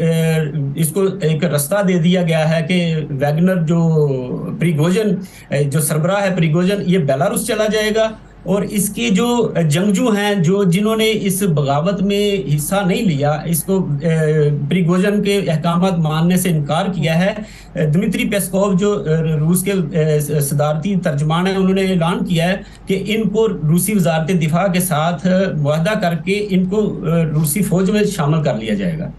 Speaker 6: इसको एक रास्ता दे दिया गया है कि वैगनर जो प्रिगोजन जो सरबराह है प्रिगोजन ये बेलारूस चला जाएगा और इसके जो जंगजू हैं जो जिन्होंने इस बगावत में हिस्सा नहीं लिया इसको प्रिगोजन के अहकामात मानने से इनकार किया है। दिमित्री पेस्कोव जो रूस के सदारती तर्जमान हैं उन्होंने ऐलान किया है कि इनको रूसी वजारत दिफा के साथ मुआहदा करके इनको रूसी फौज में शामिल कर लिया जाएगा।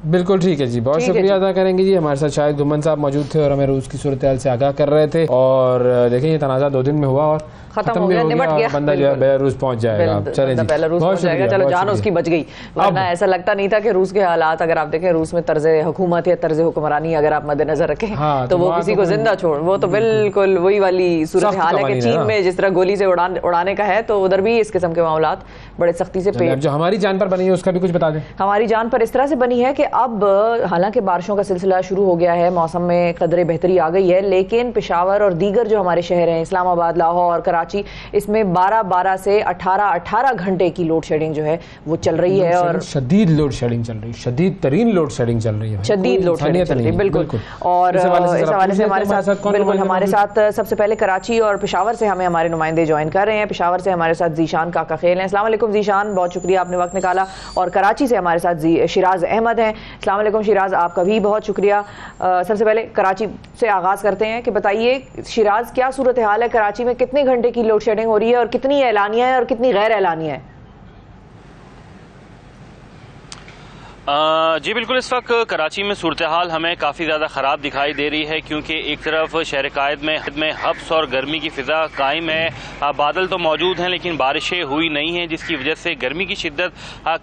Speaker 2: बिल्कुल ठीक है जी, बहुत शुक्रिया अदा करेंगे जी। हमारे साथ शायद गुमन साहब मौजूद थे और हमें रूस की सूरत हाल से आगाह कर रहे थे। और देखें ये तनाज़ा 2 दिन में हुआ और खत्म हो गया, निपट गया, बंदा जो है बेलारूस पहुंच जाएगा। चलें जी,
Speaker 1: बहुत शुक्रिया। चलो जान उसकी बच गई, वरना ऐसा लगता नहीं था कि रूस के हालात अगर आप देखें रूस में तर्ज हुकूमत या तर्ज हुक्मरानी अगर आप मद्देनजर रखें तो वो किसी को जिंदा छोड़, वो तो बिल्कुल वही वाली सूरत हाल है कि चीन में जिस तरह गोली से उड़ाने का है तो उधर भी इस किस्म के मामलात बड़े सख्ती से पेश।
Speaker 2: जो हमारी जान पर बनी है उसका भी कुछ बता दें।
Speaker 1: हमारी जान पर इस तरह से बनी है कि अब हालांकि बारिशों का सिलसिला शुरू हो गया है, मौसम में कदरे बेहतरी आ गई है, लेकिन पेशावर और दीगर जो हमारे शहर हैं इस्लामाबाद, लाहौर, कराची, इसमें 12-12 से 18-18 घंटे की लोड शेडिंग जो है वो चल रही है और
Speaker 2: शदीद लोड शेडिंग चल रही है, शदीद तरीन लोड शेडिंग चल रही है,
Speaker 1: शदीद लोड शेडिंग चल रही है बिल्कुल। और इस हवाले से हमारे साथ सबसे पहले कराची और पेशावर से हमें हमारे नुमाइंदे ज्वाइन कर रहे हैं। पेशावर से हमारे साथ जीशान काका खेल हैं। अस्सलाम वालेकुम जीशान, बहुत शुक्रिया आपने वक्त निकाला। और कराची से हमारे साथ शिराज अहमद हैं। अस्सलाम वालेकुम शिराज, आपका भी बहुत शुक्रिया। सबसे पहले कराची से आगाज करते हैं कि बताइए शिराज क्या सूरत हाल है कराची में, कितने घंटे की लोड शेडिंग हो रही है और कितनी ऐलानिया है और कितनी गैर ऐलानिया है?
Speaker 7: जी बिल्कुल, इस वक्त कराची में सूरत हाल हमें काफ़ी ज़्यादा ख़राब दिखाई दे रही है क्योंकि एक तरफ शहर कायद में हब्स और गर्मी की फ़िज़ा कायम है। बादल तो मौजूद हैं लेकिन बारिशें हुई नहीं हैं जिसकी वजह से गर्मी की शिद्दत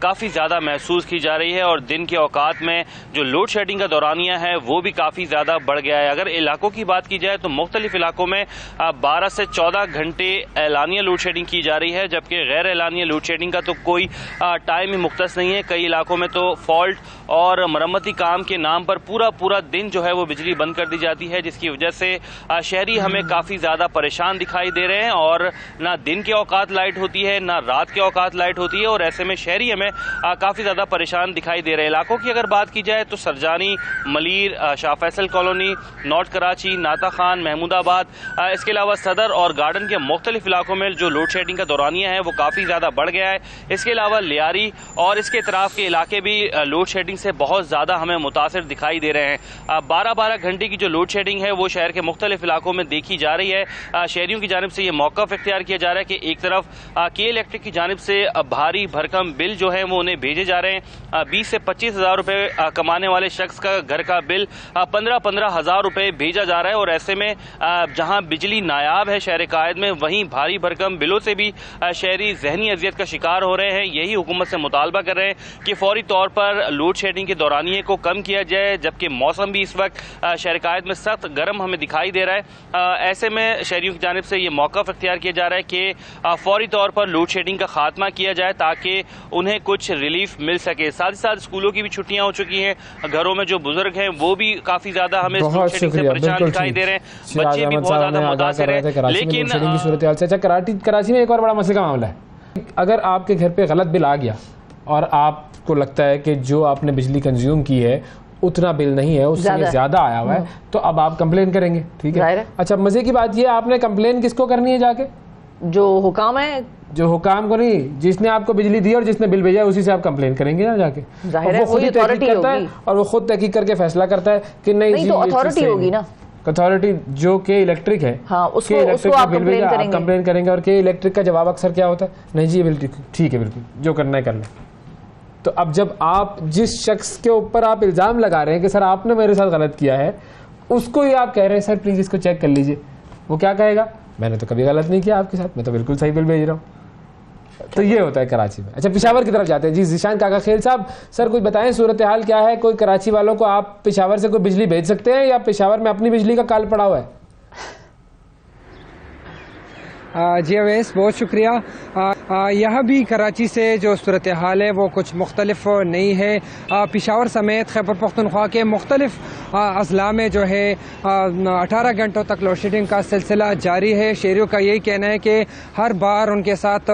Speaker 7: काफ़ी ज़्यादा महसूस की जा रही है और दिन के औकात में जो लोड शेडिंग का दौरानिया है वो भी काफ़ी ज़्यादा बढ़ गया है। अगर इलाकों की बात की जाए तो मुख्तलिफ इलाकों में 12 से 14 घंटे एलानिया लोड शेडिंग की जा रही है, जबकि गैर एलानिया लोड शेडिंग का तो कोई टाइम ही मुख्तस नहीं है। कई इलाकों में तो फॉल्ट और मरम्मती काम के नाम पर पूरा दिन जो है वो बिजली बंद कर दी जाती है जिसकी वजह से शहरी हमें काफ़ी ज़्यादा परेशान दिखाई दे रहे हैं और ना दिन के औकात लाइट होती है ना रात के औकात लाइट होती है और ऐसे में शहरी हमें काफ़ी ज़्यादा परेशान दिखाई दे रहे हैं। इलाकों की अगर बात की जाए तो सरजानी, मलीर, शाह फैसल कॉलोनी, नॉर्थ कराची, नाता खान, महमूदाबाद, इसके अलावा सदर और गार्डन के मुख्तलिफ इलाकों में जो लोड शेडिंग का दौरानिया है वो काफ़ी ज़्यादा बढ़ गया है। इसके अलावा लियारी और इसके इतराफ़ के इलाके भी लोड शेडिंग से बहुत ज़्यादा हमें मुतासिर दिखाई दे रहे हैं। 12-12 घंटे की जो लोड शेडिंग है वो शहर के मुख्तलिफ इलाकों में देखी जा रही है। शहरियों की जानिब से ये मौक़िफ़ इख्तियार किया जा रहा है कि एक तरफ के इलेक्ट्रिक की जानिब से भारी भरकम बिल जो है वो उन्हें भेजे जा रहे हैं। 20 से 25 हज़ार रुपये कमाने वाले शख्स का घर का बिल 15-15 हज़ार रुपये भेजा जा रहा है और ऐसे में जहाँ बिजली नायाब है शहर कायद में वहीं भारी भरकम बिलों से भी शहरी जहनी अजियत का शिकार हो रहे हैं। यही हुकूमत से मुतालबा कर रहे हैं कि फौरी तौर पर लोड शेडिंग के दौरानिए को कम किया जाए, जबकि मौसम भी इस वक्त शहर कायद में सख्त गर्म हमें दिखाई दे रहा है। ऐसे में शहरियों की जानिब से ये मौक़िफ़ इख्तियार किया जा रहा है कि फौरी तौर पर लोड शेडिंग का खात्मा किया जाए ताकि उन्हें कुछ रिलीफ मिल सके। साथ ही साथ स्कूलों की भी छुट्टियां हो चुकी हैं, घरों में जो बुजुर्ग हैं वो भी काफ़ी ज़्यादा हमें लोड शेडिंग से परेशान दिखाई दे रहे हैं, बच्चे भी बहुत ज़्यादा मुतासिर हैं।
Speaker 2: लेकिन कराची में एक और बड़ा मसले का मामला है, अगर आपके घर पे गलत बिल आ गया और आपको लगता है कि जो आपने बिजली कंज्यूम की है उतना बिल नहीं है, उससे ज्यादा आया हुआ है, तो अब आप कंप्लेन करेंगे, ठीक है। अच्छा, मजे की बात ये, आपने कंप्लेन किसको करनी है? जाके
Speaker 1: जो हुकाम है,
Speaker 2: जो हुकाम को नहीं, जिसने आपको बिजली दी और जिसने बिल भेजा उसी से आप कंप्लेन करेंगे ना जाके।
Speaker 1: जाहिर है,
Speaker 2: वो खुद ही तहकीक करता है और वो खुद तहकीक करके फैसला करता है कि नहीं
Speaker 1: तो अथॉरिटी होगी ना,
Speaker 2: अथॉरिटी जो के इलेक्ट्रिक है,
Speaker 1: हाँ, उसको आप
Speaker 2: कंप्लेन करेंगे और के इलेक्ट्रिक का जवाब अक्सर क्या होता है? नहीं जी बिल्कुल ठीक है, बिल्कुल जो करना है कर लें। तो अब जब आप जिस शख्स के ऊपर आप इल्ज़ाम लगा रहे हैं कि सर आपने मेरे साथ गलत किया है, उसको ही आप कह रहे हैं सर प्लीज़ इसको चेक कर लीजिए, वो क्या कहेगा? मैंने तो कभी गलत नहीं किया आपके साथ, मैं तो बिल्कुल सही बिल भेज रहा हूँ। तो ये होता है कराची में। अच्छा, पेशावर की तरफ जाते हैं जी। जीशान काका खेल साहब, सर कुछ बताएं सूरत हाल क्या है? कोई कराची वालों को आप पेशावर से कोई बिजली भेज सकते हैं या पेशावर में अपनी बिजली का काल पड़ा हुआ है?
Speaker 8: जी अवैस, बहुत शुक्रिया। यह भी कराची से जो सूरत हाल है वो कुछ मुख्तलिफ नहीं है। पेशावर समेत खैबर पख्तूनख्वा के मुख्तलिफ अजला में जो है 18 घंटों तक लोड शेडिंग का सिलसिला जारी है। शहरियों का यही कहना है कि हर बार उनके साथ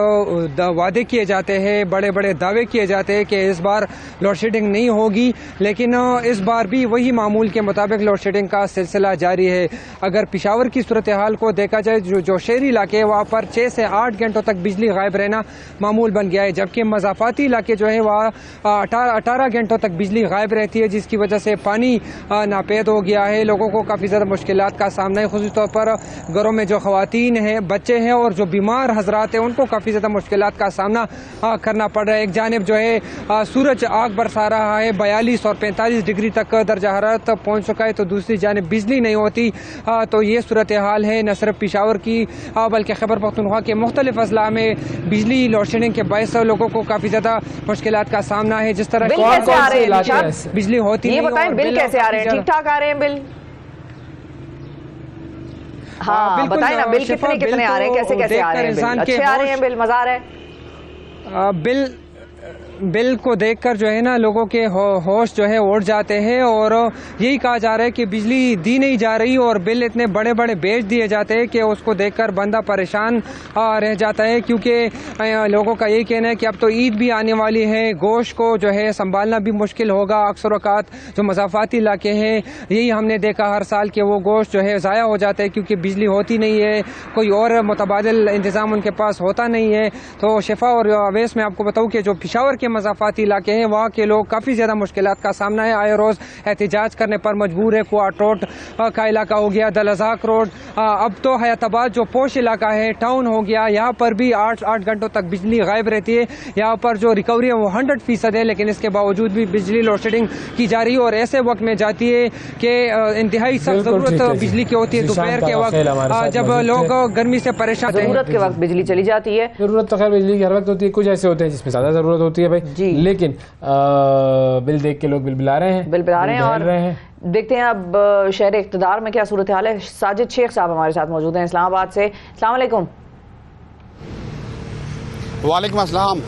Speaker 8: वादे किए जाते हैं, बड़े बड़े दावे किए जाते हैं कि इस बार लोड शेडिंग नहीं होगी, लेकिन इस बार भी वही मामूल के मुताबिक लोड शेडिंग का सिलसिला जारी है। अगर पेशावर की सूरत हाल को देखा जाए, जो शहरी इलाके वहाँ पर 6 से 8 घंटों तक बिजली गायब रहना मामूल बन गया है, जबकि मज़ाफ़ाती इलाके जो है वहाँ 18 घंटों तक बिजली गायब रहती है, जिसकी वजह से पानी नापेद हो गया है। लोगों को काफ़ी ज़्यादा मुश्किलात का सामना है, ख़ुसूस तौर पर घरों में जो ख़वातीन हैं, बच्चे हैं और जो बीमार हजरात हैं, उनको काफ़ी ज़्यादा मुश्किलात का सामना करना पड़ रहा है। एक जानिब जो है सूरज आग बरसा रहा है, 42 और 45 डिग्री तक दर्जा हरारत पहुँच चुका है, तो दूसरी जानिब बिजली नहीं होती। तो ये सूरत हाल है न सिर्फ पेशावर की बल्कि खैबर पख्तूनख्वा के मुख्तलिफ अजला में बिजली लोड शेडिंग के बायस लोगों को काफ़ी ज़्यादा मुश्किलात का सामना है। जिस तरह बिजली होती
Speaker 1: ये बताएं, बिल कैसे आ रहे हैं? ठीक ठाक आ रहे हैं बिल? हाँ बताएं ना, बिल कितने कितने आ रहे हैं, कैसे कैसे आ रहे हैं? बिल अच्छे आ रहे हैं? बिल मजा आ रहा है?
Speaker 8: बिल को देखकर जो है ना लोगों के होश जो है उड़ जाते हैं और यही कहा जा रहा है कि बिजली दी नहीं जा रही और बिल इतने बड़े बड़े बेच दिए जाते हैं कि उसको देखकर बंदा परेशान रह जाता है, क्योंकि लोगों का यही कहना है कि अब तो ईद भी आने वाली है, गोश्त को जो है संभालना भी मुश्किल होगा। अक्सर औकात जो मज़ाफ़ाती इलाके हैं, यही हमने देखा हर साल के वो गोश्त जो है ज़ाया हो जाता है, क्योंकि बिजली होती नहीं है, कोई और मुतबादिल इंतज़ाम उनके पास होता नहीं है। तो शिफा और अवैस, मैं आपको बताऊँ कि जो पेशावर मज़ाफ़ाती इलाके हैं वहाँ के लोग काफ़ी ज़्यादा मुश्किलात का सामना है। आए रोज़ एहतिजाज करने पर मजबूर है। क्वार्ट रोड का इलाका हो गया, दलजाक रोड, अब तो हयाताबाद जो पोश इलाका है, टाउन हो गया, यहाँ पर भी 8 घंटों तक बिजली गायब रहती है। यहाँ पर जो रिकवरी है वो 100% है, लेकिन इसके बावजूद भी बिजली लोड शेडिंग की जा रही है और ऐसे वक्त में जाती है कि इंतहाई सख्त ज़रूरत बिजली की होती है। दोपहर के वक्त जब लोग गर्मी से परेशान,
Speaker 1: ज़रूरत के वक्त बिजली चली जाती है।
Speaker 2: ज़रूरत तो खैर बिजली की हर वक्त होती है, कुछ ऐसे होते हैं जिसमें ज़्यादा ज़रूरत होती है भाई जी, लेकिन बिल देख के लोग बिल बिला रहे हैं, और
Speaker 1: देखते हैं अब शहर इक़्तिदार में क्या सूरत हाल है। साजिद शेख साहब हमारे साथ मौजूद हैं इस्लामाबाद से। अस्सलाम वालेकुम।
Speaker 9: वालेकुम अस्सलाम।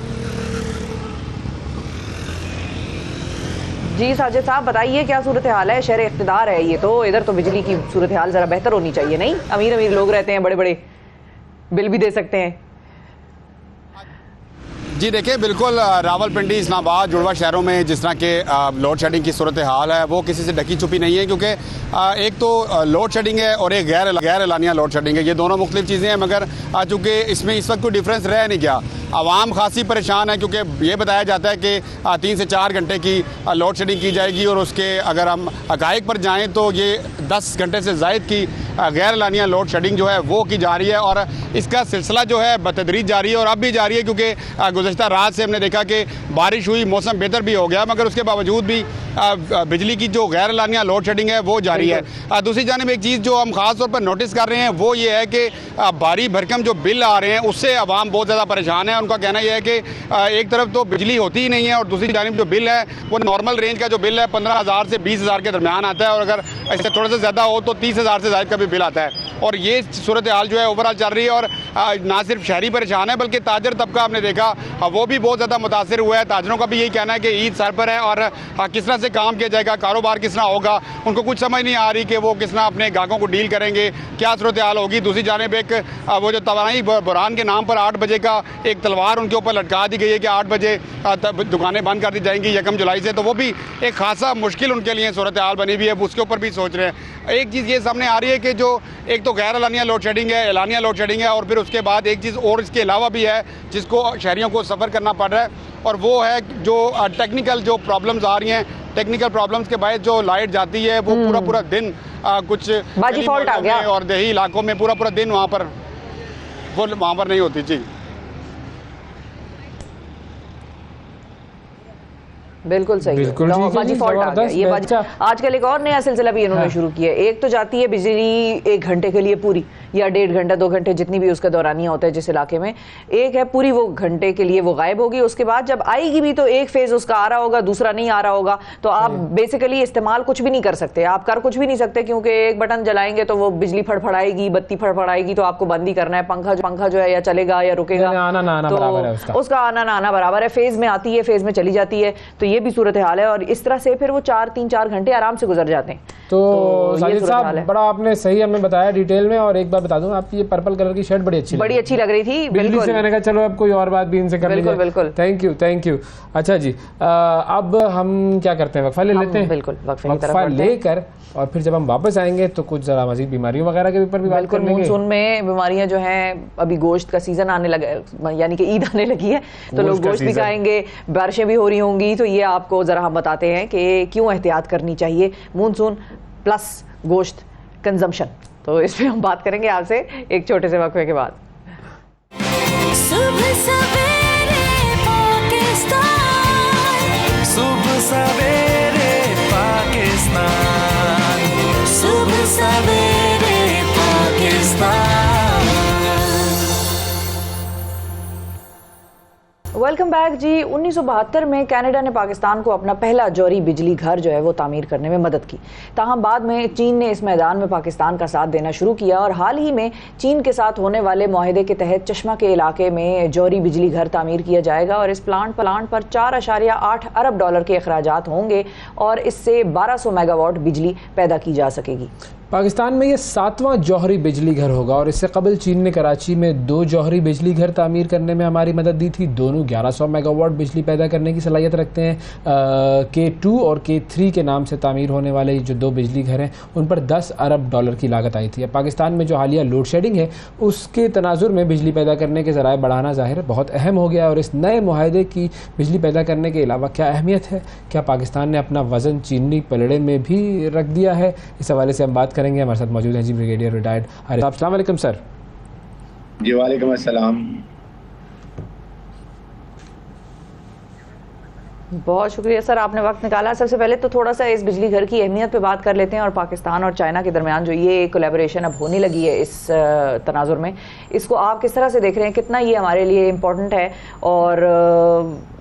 Speaker 1: जी साजिद साहब बताइए क्या सूरत हाल है? शहर इक़्तिदार है ये, तो इधर तो बिजली की सूरत हाल ज़रा बेहतर होनी चाहिए, नहीं? अमीर अमीर लोग रहते हैं, बड़े बड़े बिल भी दे सकते हैं।
Speaker 9: जी देखिए, बिल्कुल रावलपिंडी, इस्लामाबाद, जुड़वा शहरों में जिस तरह के लोड शेडिंग की सूरत हाल है वो किसी से ढकी छुपी नहीं है, क्योंकि एक तो लोड शेडिंग है और एक गैर एलानिया लोड शेडिंग है। ये दोनों मुख्तलिफ चीज़ें हैं, मगर चूँकि इसमें इस वक्त कोई डिफरेंस रह नहीं गया। आवाम खासी परेशान है, क्योंकि ये बताया जाता है कि 3 से 4 घंटे की लोड शेडिंग की जाएगी और उसके अगर हम हक़ाइक़ पर जाएँ तो ये 10 घंटे से ज़ायद की गैर एलानिया लोड शेडिंग जो है वो की जा रही है और इसका सिलसिला जो है बतदरीज जारी है और अब भी जारी है, क्योंकि गुज़श्ता रात से हमने देखा कि बारिश हुई, मौसम बेहतर भी हो गया, मगर उसके बावजूद भी बिजली की जो गैर एलानिया लोड शेडिंग है वो जारी है। दूसरी जानिब एक चीज़ जो हम ख़ास तौर पर नोटिस कर रहे हैं वो ये है कि भारी भरकम जो बिल आ रहे हैं उससे आवाम बहुत ज़्यादा परेशान है। उनका कहना यह है कि एक तरफ तो बिजली होती ही नहीं है और दूसरी जानिब जो बिल है वो नॉर्मल रेंज का जो बिल है 15,000 से 20,000 के दरमियान आता है और अगर इससे थोड़ा सा ज़्यादा हो तो 30,000 से ज़्यादा का भी बिल आता है। और ये सूरत हाल जो है ओवरऑल चल रही है और ना सिर्फ शहरी परेशान है बल्कि ताजर तबका आपने देखा वो भी बहुत ज़्यादा मुतासर हुआ है। ताजरों का भी यही कहना है कि ईद सर पर है और किस तरह से काम किया जाएगा, कारोबार किस तरह होगा, उनको कुछ समझ नहीं आ रही कि वो किस तरह अपने ग्राहकों को डील करेंगे, क्या सूरत हाल होगी। दूसरी जानिब एक वो जो तवानाई बुरहान के नाम पर 8 बजे का एक तलवार उनके ऊपर लटका दी गई है कि 8 बजे दुकानें बंद कर दी जाएंगी 1 जुलाई से, तो वो भी एक खासा मुश्किल उनके लिए सूरत हाल बनी हुई है, उसके ऊपर भी सोच रहे हैं। एक चीज़ ये सामने आ रही है कि जो एक तो गैर एलानिया लोड शेडिंग है, एलानिया लोड शेडिंग है और फिर उसके बाद एक चीज़ और इसके अलावा भी है जिसको शहरियों को सफ़र करना पड़ रहा है और वो है जो टेक्निकल जो प्रॉब्लम्स आ रही हैं, टेक्निकल प्रॉब्लम्स के बाद जो लाइट जाती है वो पूरा दिन कुछ
Speaker 1: बाजी फॉल्ट आ गया
Speaker 9: और देही इलाकों में पूरा दिन वहाँ पर नहीं होती। जी
Speaker 1: बिल्कुल सही,
Speaker 2: बिल्कुल
Speaker 1: बाजी फॉल्ट आ गया। ये आजकल एक और नया सिलसिला भी इन्होंने शुरू किया है। एक तो जाती है बिजली 1 घंटे के लिए पूरी, या 1.5 घंटा 2 घंटे जितनी भी उसका दौरानिया होता है जिस इलाके में, एक है पूरी वो घंटे के लिए वो गायब होगी। उसके बाद जब आएगी भी तो एक फेज उसका आ रहा होगा, दूसरा नहीं आ रहा होगा, तो आप बेसिकली इस्तेमाल कुछ भी नहीं कर सकते, आप कर कुछ भी नहीं सकते, क्योंकि एक बटन जलाएंगे तो वो बिजली फड़फड़ाएगी, बत्ती फड़फड़ाएगी, तो आपको बंद ही करना है। पंखा जो है या चलेगा या रुकेगा,
Speaker 2: आना ना आना बराबर है
Speaker 1: उसका आना ना आना बराबर है, फेज में आती है फेज में चली जाती है। तो ये भी सूरत हाल है, और इस तरह से फिर वो 3-4 घंटे आराम से गुजर जाते हैं।
Speaker 2: तो साजिद साहब बड़ा आपने सही हमें बताया डिटेल में। और एक बात बता दूं, आपकी ये पर्पल कलर की शर्ट बड़ी अच्छी
Speaker 1: लग रही थी।
Speaker 2: बिल्कुल से मैंने कहा चलो अब कोई और बात भी इनसे कर लीजिए।
Speaker 1: बिल्कुल
Speaker 2: थैंक यू। अच्छा जी, अब हम क्या करते हैं, वक्फा ले लेते हैं।
Speaker 1: बिल्कुल
Speaker 2: वक्फा लेकर और फिर जब हम वापस आएंगे तो कुछ जरा मजीद बीमारियों वगैरह के ऊपर भी बात कर लेंगे।
Speaker 1: मानसून में बीमारियां जो हैं, अभी गोश्त का सीजन आने लगा, यानी कि ईद आने लगी है, तो लोग गोश्त भी खाएंगे, बारिशें भी हो रही होंगी, तो ये आपको जरा हम बताते हैं कि क्यों एहतियात करनी चाहिए मानसून प्लस गोश्त कंजम्पशन। तो इस पे हम बात करेंगे आपसे एक छोटे से वक्फे के बाद।
Speaker 4: सुबह सवेरे पाकिस्तान,
Speaker 10: सुबह सवेरे पाकिस्तान,
Speaker 4: सुबह सवेरे पाकिस्तान।
Speaker 1: वेलकम बैक जी। 1972 में कनाडा ने पाकिस्तान को अपना पहला जौहरी बिजली घर जो है वो तामीर करने में मदद की। ताहम बाद में चीन ने इस मैदान में पाकिस्तान का साथ देना शुरू किया, और हाल ही में चीन के साथ होने वाले मुआहदे के तहत चश्मा के इलाके में जौहरी बिजली घर तामीर किया जाएगा, और इस प्लांट पर 4.8 अरब डॉलर के अखराजात होंगे, और इससे 1200 मेगावाट बिजली पैदा की जा सकेगी।
Speaker 2: पाकिस्तान में ये 7वां जौहरी बिजली घर होगा, और इससे कबल चीन ने कराची में 2 जौहरी बिजली घर तामीर करने में हमारी मदद दी थी। दोनों 1100 मेगावाट बिजली पैदा करने की सलाहियत रखते हैं। K2 और K3 के नाम से तामीर होने वाले जो 2 बिजली घर हैं उन पर 10 अरब डॉलर की लागत आई थी। अब पाकिस्तान में जो हालिया लोड शेडिंग है उसके तनाजुर में बिजली पैदा करने के ज़राए बढ़ाना ज़ाहिर बहुत अहम हो गया। और इस नए मुआहदे की बिजली पैदा करने के अलावा क्या अहमियत है, क्या पाकिस्तान ने अपना वज़न चीनी पलड़े में भी रख दिया है, इस हवाले से हम बात करेंगे। हमारे साथ मौजूद हैं जी ब्रिगेडियर रिटायर्ड आरिफ। अस्सलाम वालेकुम सर।
Speaker 11: जी वालेकुम अस्सलाम।
Speaker 1: बहुत शुक्रिया सर, आपने वक्त निकाला। सबसे पहले तो थोड़ा सा इस बिजली घर की अहमियत पे बात कर लेते हैं, और पाकिस्तान और चाइना के दरमियान जो ये कोलैबोरेशन अब होने लगी है इस तनाजुर में, इसको आप किस तरह से देख रहे हैं, कितना ये हमारे लिए इम्पोर्टेंट है? और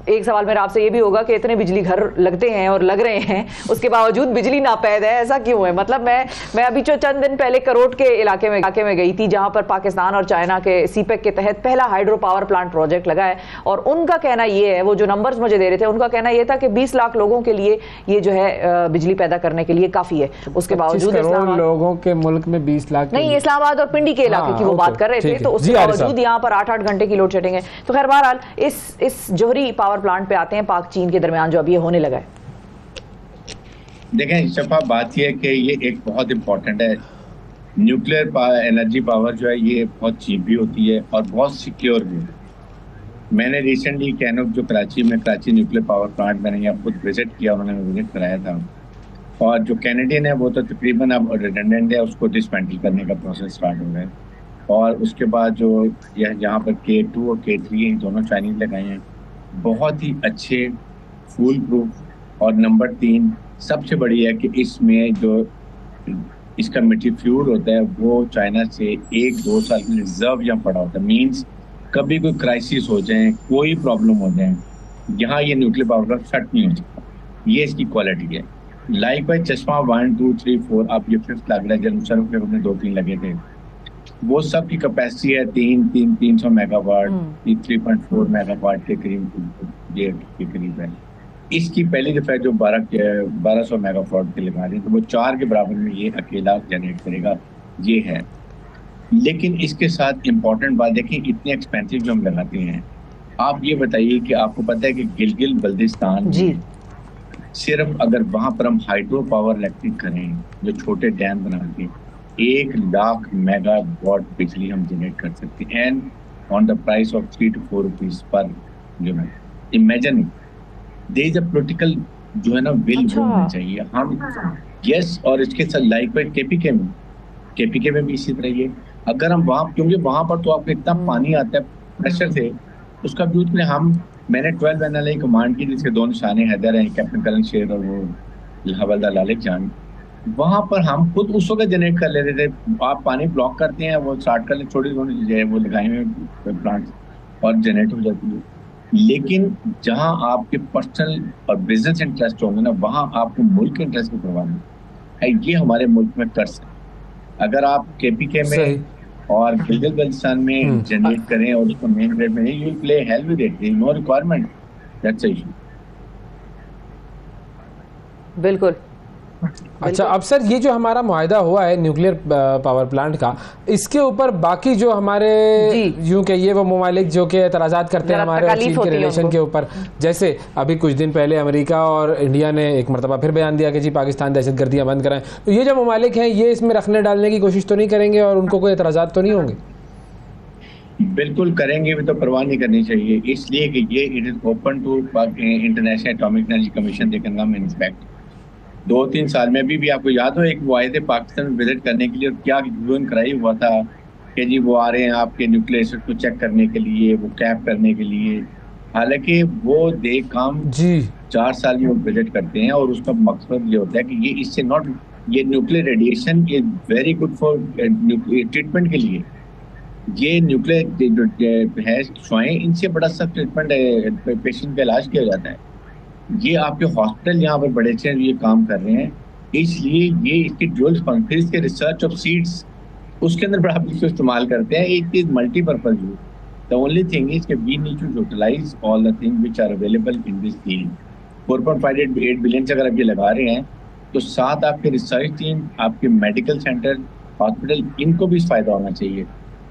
Speaker 1: एक सवाल मेरा आपसे ये भी होगा कि इतने बिजली घर लगते हैं और लग रहे हैं, उसके बावजूद बिजली नापैद है, ऐसा क्यों है? मतलब मैं अभी जो चंद दिन पहले करोट के इलाके में गई थी, जहां पर पाकिस्तान और चाइना के सीपेक के तहत पहला हाइड्रो पावर प्लांट प्रोजेक्ट लगा है, और उनका कहना ये है, वो जो नंबर्स मुझे दे रहे थे, उनका कहना ये था कि 20 लाख लोगों के लिए ये जो है बिजली पैदा करने के लिए काफी है। उसके बावजूद
Speaker 2: लोगों के मुल्क में 20 लाख
Speaker 1: नहीं, इस्लामाबाद और पिंडी के इलाके की वो बात कर रहे थे, तो उसके बावजूद यहाँ पर 8-8 घंटे की लोड शेडिंग है। तो खैर बहरहाल इस जौहरी पावर प्लांट पे आते हैं, पाक चीन के दरमियान जो अब ये होने लगा है।
Speaker 11: देखें शफा, बात यह है कि ये एक बहुत इम्पोर्टेंट है। न्यूक्लियर एनर्जी पावर जो है ये बहुत चीप भी होती है और बहुत सिक्योर भी है। मैंने रिसेंटली कैनोक जो कराची न्यूक्लियर पावर प्लांट मैंने यहाँ खुद विजिट किया, उन्होंने विजिट कराया था, और जो कैनेडियन है वो तो तकरीबन अब रिडंडेंट है, उसको डिसमेंटल करने का प्रोसेस स्टार्ट हो गया है। और उसके बाद जो यह जहाँ पर K2 और K3 दोनों चाइनीज लगाए हैं, बहुत ही अच्छे फूल प्रूफ। और नंबर 3 सबसे बड़ी है कि इसमें जो इसका मिट्टी फ्यूल होता है वो चाइना से 1-2 साल के रिजर्व यहाँ पड़ा होता है। मीन्स कभी कोई क्राइसिस हो जाए, कोई प्रॉब्लम हो जाए, यहाँ ये न्यूक्लियर पावर प्लांट शट नहीं हो सकता। ये इसकी क्वालिटी है। लाइक वाइज चश्मा 1, 2, 3, 4 अब ये 5th लग रहा है। जन्म सर्व के अपने 2-3 लगे थे, वो सब की कैपेसिटी है 300 मेगावाट, 3.4 मेगावाट के करीब है। इसकी पहली दफा जो 1200 मेगावाट के लगा रहे हैं, तो वो 4 के बराबर में ये अकेला जनरेट करेगा, ये है। लेकिन इसके साथ इम्पोर्टेंट बात देखिए, इतने एक्सपेंसिव जो हम लगाते हैं, आप ये बताइए कि आपको पता है कि गिलगित बल्दिस्तान सिर्फ अगर वहाँ पर हम हाइड्रो पावर इलेक्ट्रिक करें, जो छोटे डैम बना के 1 लाख मेगावाट बिजली हम जनरेट कर सकते हैं, and on the price of 3 to 4 rupees पर unit. Imagine there is a political जो है ना विल होना चाहिए हम। यस, और इसके साथ लाइक वाइज केपीके में भी इसी तरह ये, अगर हम वहाँ, क्योंकि वहाँ पर तो आपको इतना पानी आता है प्रेशर से, उसका यूज में मैंने 12 NLA कमांड की, जिसके 2 निशाने हैदर हैं, कैप्टन करण शेर और वो हवलदार लालिक जान। वहां पर हम खुद उस वक्त जनरेट कर लेते थे। आप पानी ब्लॉक करते हैं, वो स्टार्ट कर ले, छोटी छोटी चीजें वो लगाए हुए प्लांट्स और जनरेट हो जाती है। लेकिन जहां आपके पर्सनल और बिजनेस इंटरेस्ट होंगे ना, वहां आपको मुल्क के इंटरेस्ट की परवाह नहीं है। ये हमारे मुल्क में कर्ज है। अगर आप केपीके में और गिलगित बल्तिस्तान में जनरेट करें और उसको मेन ग्रेड में, you play hell with it, no requirement, that's a issue.
Speaker 1: बिल्कुल।
Speaker 2: अच्छा, अब सर ये जो हमारा मुआहदा हुआ है न्यूक्लियर पावर प्लांट का, इसके ऊपर बाकी जो हमारे यूं कहिए वो ममालिक जो के एतराज़ात करते हैं हमारे और चीन के रिलेशन के ऊपर, जैसे अभी कुछ दिन पहले अमेरिका और इंडिया ने एक मरतबा फिर बयान दिया कि जी पाकिस्तान दहशतगर्दियाँ बंद कराएं, तो ये जो ममालिक हैं ये इसमें रखने डालने की कोशिश तो नहीं करेंगे और उनको कोई एतराज़ात तो नहीं होंगे?
Speaker 11: बिल्कुल करेंगे भी, तो परवाह नहीं करनी चाहिए, इसलिए कि ये it is open to international atomic energy commission, they can come and inspect. 2-3 साल में भी आपको याद हो एक वो आए थे पाकिस्तान में विजिट करने के लिए, और क्या यूएन कराई हुआ था कि जी वो आ रहे हैं आपके न्यूक्लियर को चेक करने के लिए, वो कैप करने के लिए। हालांकि वो दे काम 4 साल में वो विजिट करते हैं, और उसका मकसद ये होता है कि ये इससे नॉट, ये nuclear radiation is very good for treatment के लिए। ये न्यूक्लियर है शुआएं, इनसे बड़ा सख्त ट्रीटमेंट पेशेंट का इलाज किया जाता है। ये आपके हॉस्पिटल यहाँ पर बड़े अच्छे ये काम कर रहे हैं, इसलिए ये इसकी ड्यूअल रिस्पांसिबिलिटी, इसके रिसर्च ऑफ सीड्स उसके अंदर बड़ा आप इसको इस्तेमाल करते हैं। It is multipurpose use. The only thing is कि we need to utilise all the thing which are available in this field. 4.58 billion से अगर आप ये लगा रहे हैं, तो साथ आपके रिसर्च टीम, आपके मेडिकल सेंटर, हॉस्पिटल, इनको भी फायदा होना चाहिए।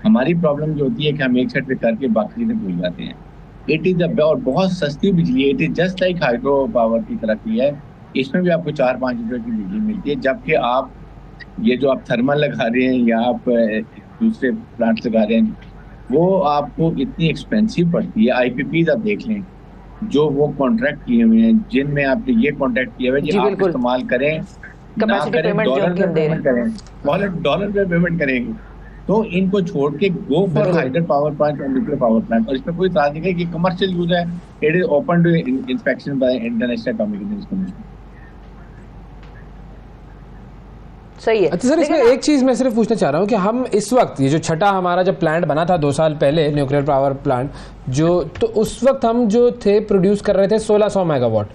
Speaker 11: हमारी प्रॉब्लम जो होती है कि हम एक साइड पे करके बाकी चीजें भूल जाते हैं। इट इज और बहुत सस्ती बिजली है, it is just like hydro power की तरह की है। इसमें भी आपको 4-5 रुपए की बिजली मिलती है, जबकि आप ये जो आप थर्मल लगा रहे हैं या आप दूसरे प्लांट लगा रहे हैं, वो आपको इतनी एक्सपेंसिव पड़ती है। IPPs आप देख लें जो वो कॉन्ट्रैक्ट किए हुए हैं, जिनमें आपने ये कॉन्ट्रैक्ट किया हुआ है, आप इस्तेमाल करें ना करें, डॉलर पे पेमेंट करेंगे, तो इनको छोड़ के go for hydro power plant और न्यूक्लियर पावर प्लांट। और इसमें कोई इतराज नहीं है कि कमर्शियल यूज है, it is open to inspection by international atomic energy commission.
Speaker 1: सही है।
Speaker 2: अच्छा सर, इसमें एक चीज मैं सिर्फ पूछना चाह रहा हूँ कि हम इस वक्त ये जो छठा हमारा जब प्लांट बना था 2 साल पहले न्यूक्लियर पावर प्लांट जो, तो उस वक्त हम जो थे प्रोड्यूस कर रहे थे 1600 मेगावाट।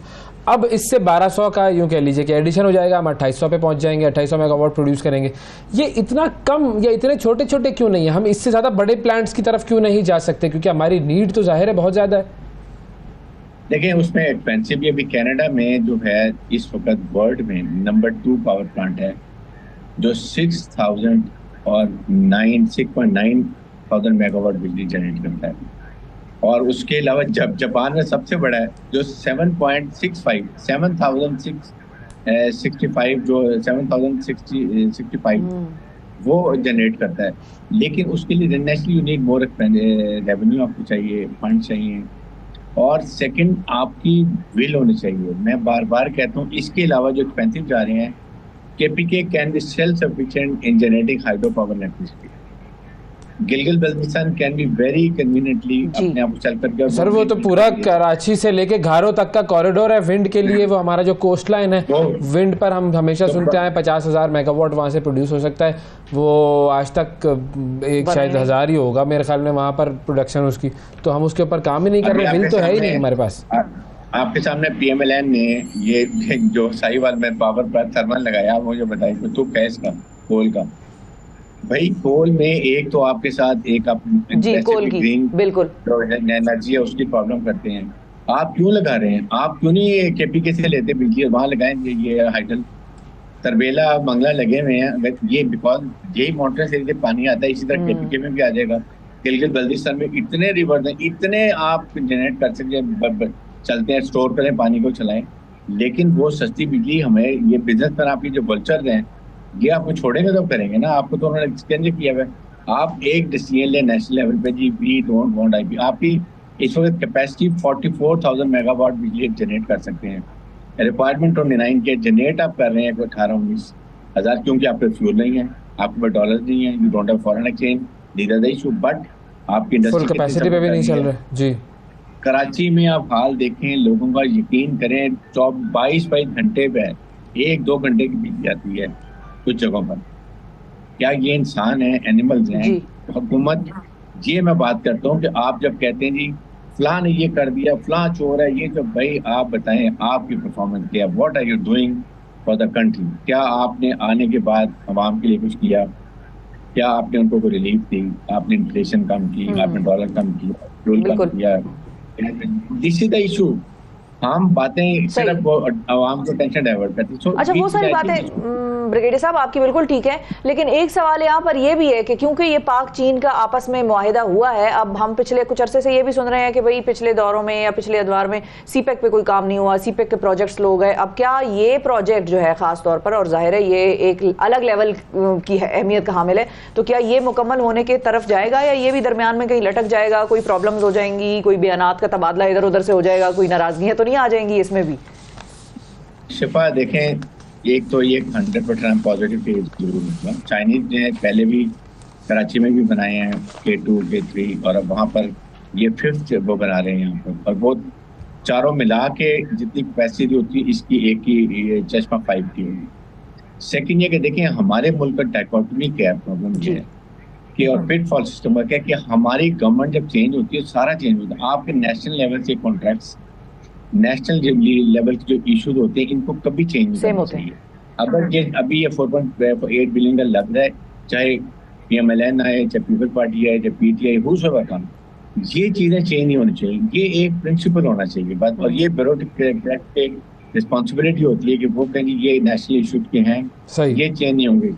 Speaker 2: अब इससे 1200 का यूं कह लीजिए कि एडिशन हो जाएगा, हम 2800 पे पहुंच जाएंगे, 2800 मेगावाट प्रोड्यूस करेंगे। ये इतना कम या इतने छोटे छोटे क्यों नहीं है? हम इससे ज़्यादा बड़े प्लांट्स की तरफ क्यों नहीं जा सकते? क्योंकि हमारी नीड तो जाहिर है बहुत ज़्यादा है।
Speaker 11: देखिए उसमें एक्सपेंसिव भी, अभी कनाडा में जो है इस वक्त वर्ल्ड में नंबर 2 पावर प्लांट है जो 6.9 मेगावाट बिजली जनरेट करता है। और उसके अलावा जब जापान में सबसे बड़ा है जो 7,665 वो जनरेट करता है। लेकिन उसके लिए नेशनल यूनिक मोर रेवेन्यू आपको चाहिए, फंड चाहिए, और सेकंड आपकी विल होनी चाहिए। मैं बार बार कहता हूँ इसके अलावा जो एक्सपेंसिव जा रहे हैं, KPK can be self sufficient in generating hydro power electricity. Gilgit Baltistan can be very conveniently अपने आप चल करके।
Speaker 2: सर वो तो पूरा कराची से लेके घारो तक का कॉरिडोर है विंड के लिए। वो हमारा जो कोस्ट लाइन है, विंड पर हम हमेशा सुनते आए 50,000 मेगावाट वहाँ से प्रोड्यूस हो सकता है। वो आज तक शायद 1000 ही होगा मेरे ख्याल में वहाँ पर प्रोडक्शन उसकी, तो हम उसके ऊपर काम ही नहीं कर रहे। विल तो है ही नहीं हमारे पास।
Speaker 11: आपके सामने PMLN ने ये जो साहिवाल में पावर प्लांट थर्मल लगाया, आप मुझे बताइए तो कैस का कोल का भाई, कोल में एक तो आपके साथ एक आप
Speaker 1: कोल की बिल्कुल
Speaker 11: एनर्जी है उसकी प्रॉब्लम करते हैं। आप क्यों लगा रहे हैं? आप क्यों नहीं केपीके से लेते बिजली वहां लगाएंगे? ये हाइडल तरबेला मंगला लगे हुए हैं, अगर ये बिकॉज यही मोटर से पानी आता है, इसी तरह केपीके में भी आ जाएगा। गिलगित बल्तिस्तान में इतने रिवर्स हैं, इतने आप जनरेट कर सकते चलते हैं, स्टोर करें, पानी को चलाएं, लेकिन वो सस्ती बिजली हमें ये बिजनेस पर आपकी जो वल्चर हैं ये आपको छोड़ेंगे तो करेंगे ना। आपको तो उन्होंने एक्सचेंज किया हुआ है। आप एक डिसीजन ले नेशनल लेवल पे, जी वी डोंट वांट आईपी। आपकी इस वक्त कैपेसिटी 44,000 मेगावाट बिजली जनरेट कर सकते हैं। रिक्वायरमेंट 29 के जनरेट आप कर रहे हैं 18-19 हज़ार, क्योंकि आपके फ्यूल नहीं है, आपके पास डॉलर नहीं है, you don't have foreign exchange, these are the issue. But आपकी इंडस्ट्री
Speaker 2: कैपेसिटी पे भी नहीं चल रहा जी।
Speaker 11: कराची में आप हाल देखें, लोगों का यकीन करें, 22 घंटे पे 1-2 घंटे की बिजली आती है कुछ जगहों पर। क्या ये इंसान है, एनिमल्स हैं? हुकूमत, ये मैं बात करता हूँ कि आप जब कहते हैं जी फलां ने ये कर दिया, फलां चोर है, ये जो भाई आप बताएं आपकी परफॉर्मेंस क्या है? What are you doing for the country? क्या आपने आने के बाद आवाम के लिए कुछ किया? क्या आपने उनको कोई रिलीफ दी? आपने इन्फ्लेशन कम की, आपने डॉलर कम किया, फ्यूल कम किया? This is the issue. हम बातें सिर्फ आवाम को टेंशन डाइवर्ट करती हैं।
Speaker 12: अच्छा, वो सारी बातें ब्रिगेडियर साहब आपकी बिल्कुल ठीक है, लेकिन एक सवाल यहाँ पर ये भी है कि क्योंकि ये पाक चीन का आपस में मुआहिदा हुआ है, अब हम पिछले कुछ अरसे से ये भी सुन रहे हैं कि भाई पिछले दौरों में या पिछले अदवार में सीपेक पे कोई काम नहीं हुआ, सीपेक के प्रोजेक्ट्स लो गए। अब क्या ये प्रोजेक्ट जो है खास तौर पर, और जाहिर है ये एक अलग लेवल की अहमियत का हामिल है, तो क्या ये मुकम्मल होने के तरफ जाएगा या ये भी दरमियान में कहीं लटक जाएगा? कोई प्रॉब्लम्स हो जाएंगी, कोई बयानात का तबादला इधर उधर से हो जाएगा, कोई नाराजगियां तो नहीं आ जाएंगी इसमें भी?
Speaker 11: शिफा देखें, एक तो ये 100% पॉजिटिव फेज जरूर हुआ। चाइनीज ने पहले भी कराची में भी बनाए हैं K2, K3, और अब वहाँ पर ये 5th वो बना रहे हैं यहाँ पर, और वो चारों मिला के जितनी कैपेसिटी होती है इसकी एक ही चश्मा 5 की होगी। सेकेंड ये कि देखिए हमारे मुल्क का डायकोटमी क्या प्रॉब्लम ये है कि, और पिटफॉल सिस्टम क्या है कि हमारी गवर्नमेंट जब चेंज होती है सारा चेंज होता है। आपके नेशनल लेवल से कॉन्ट्रैक्ट्स, नेशनल लेवल के जो इश्यूज होते हैं इनको कभी चेंज नहीं होते हैं। अगर ये अभी ये 4.8 बिलियन का लग रहा है, चाहे PMLN आए, चाहे पीपल्स पार्टी आए, चाहे PTI, हुसोएवर कम, ये चीजें चेंज नहीं होनी चाहिए। ये एक प्रिंसिपल होना चाहिए बात, और ये ब्यूरोक्रेट की रिस्पॉन्सिबिलिटी होती है कि वो कहेंगे ये नेशनल इशू के हैं, ये चेंज नहीं होंगे।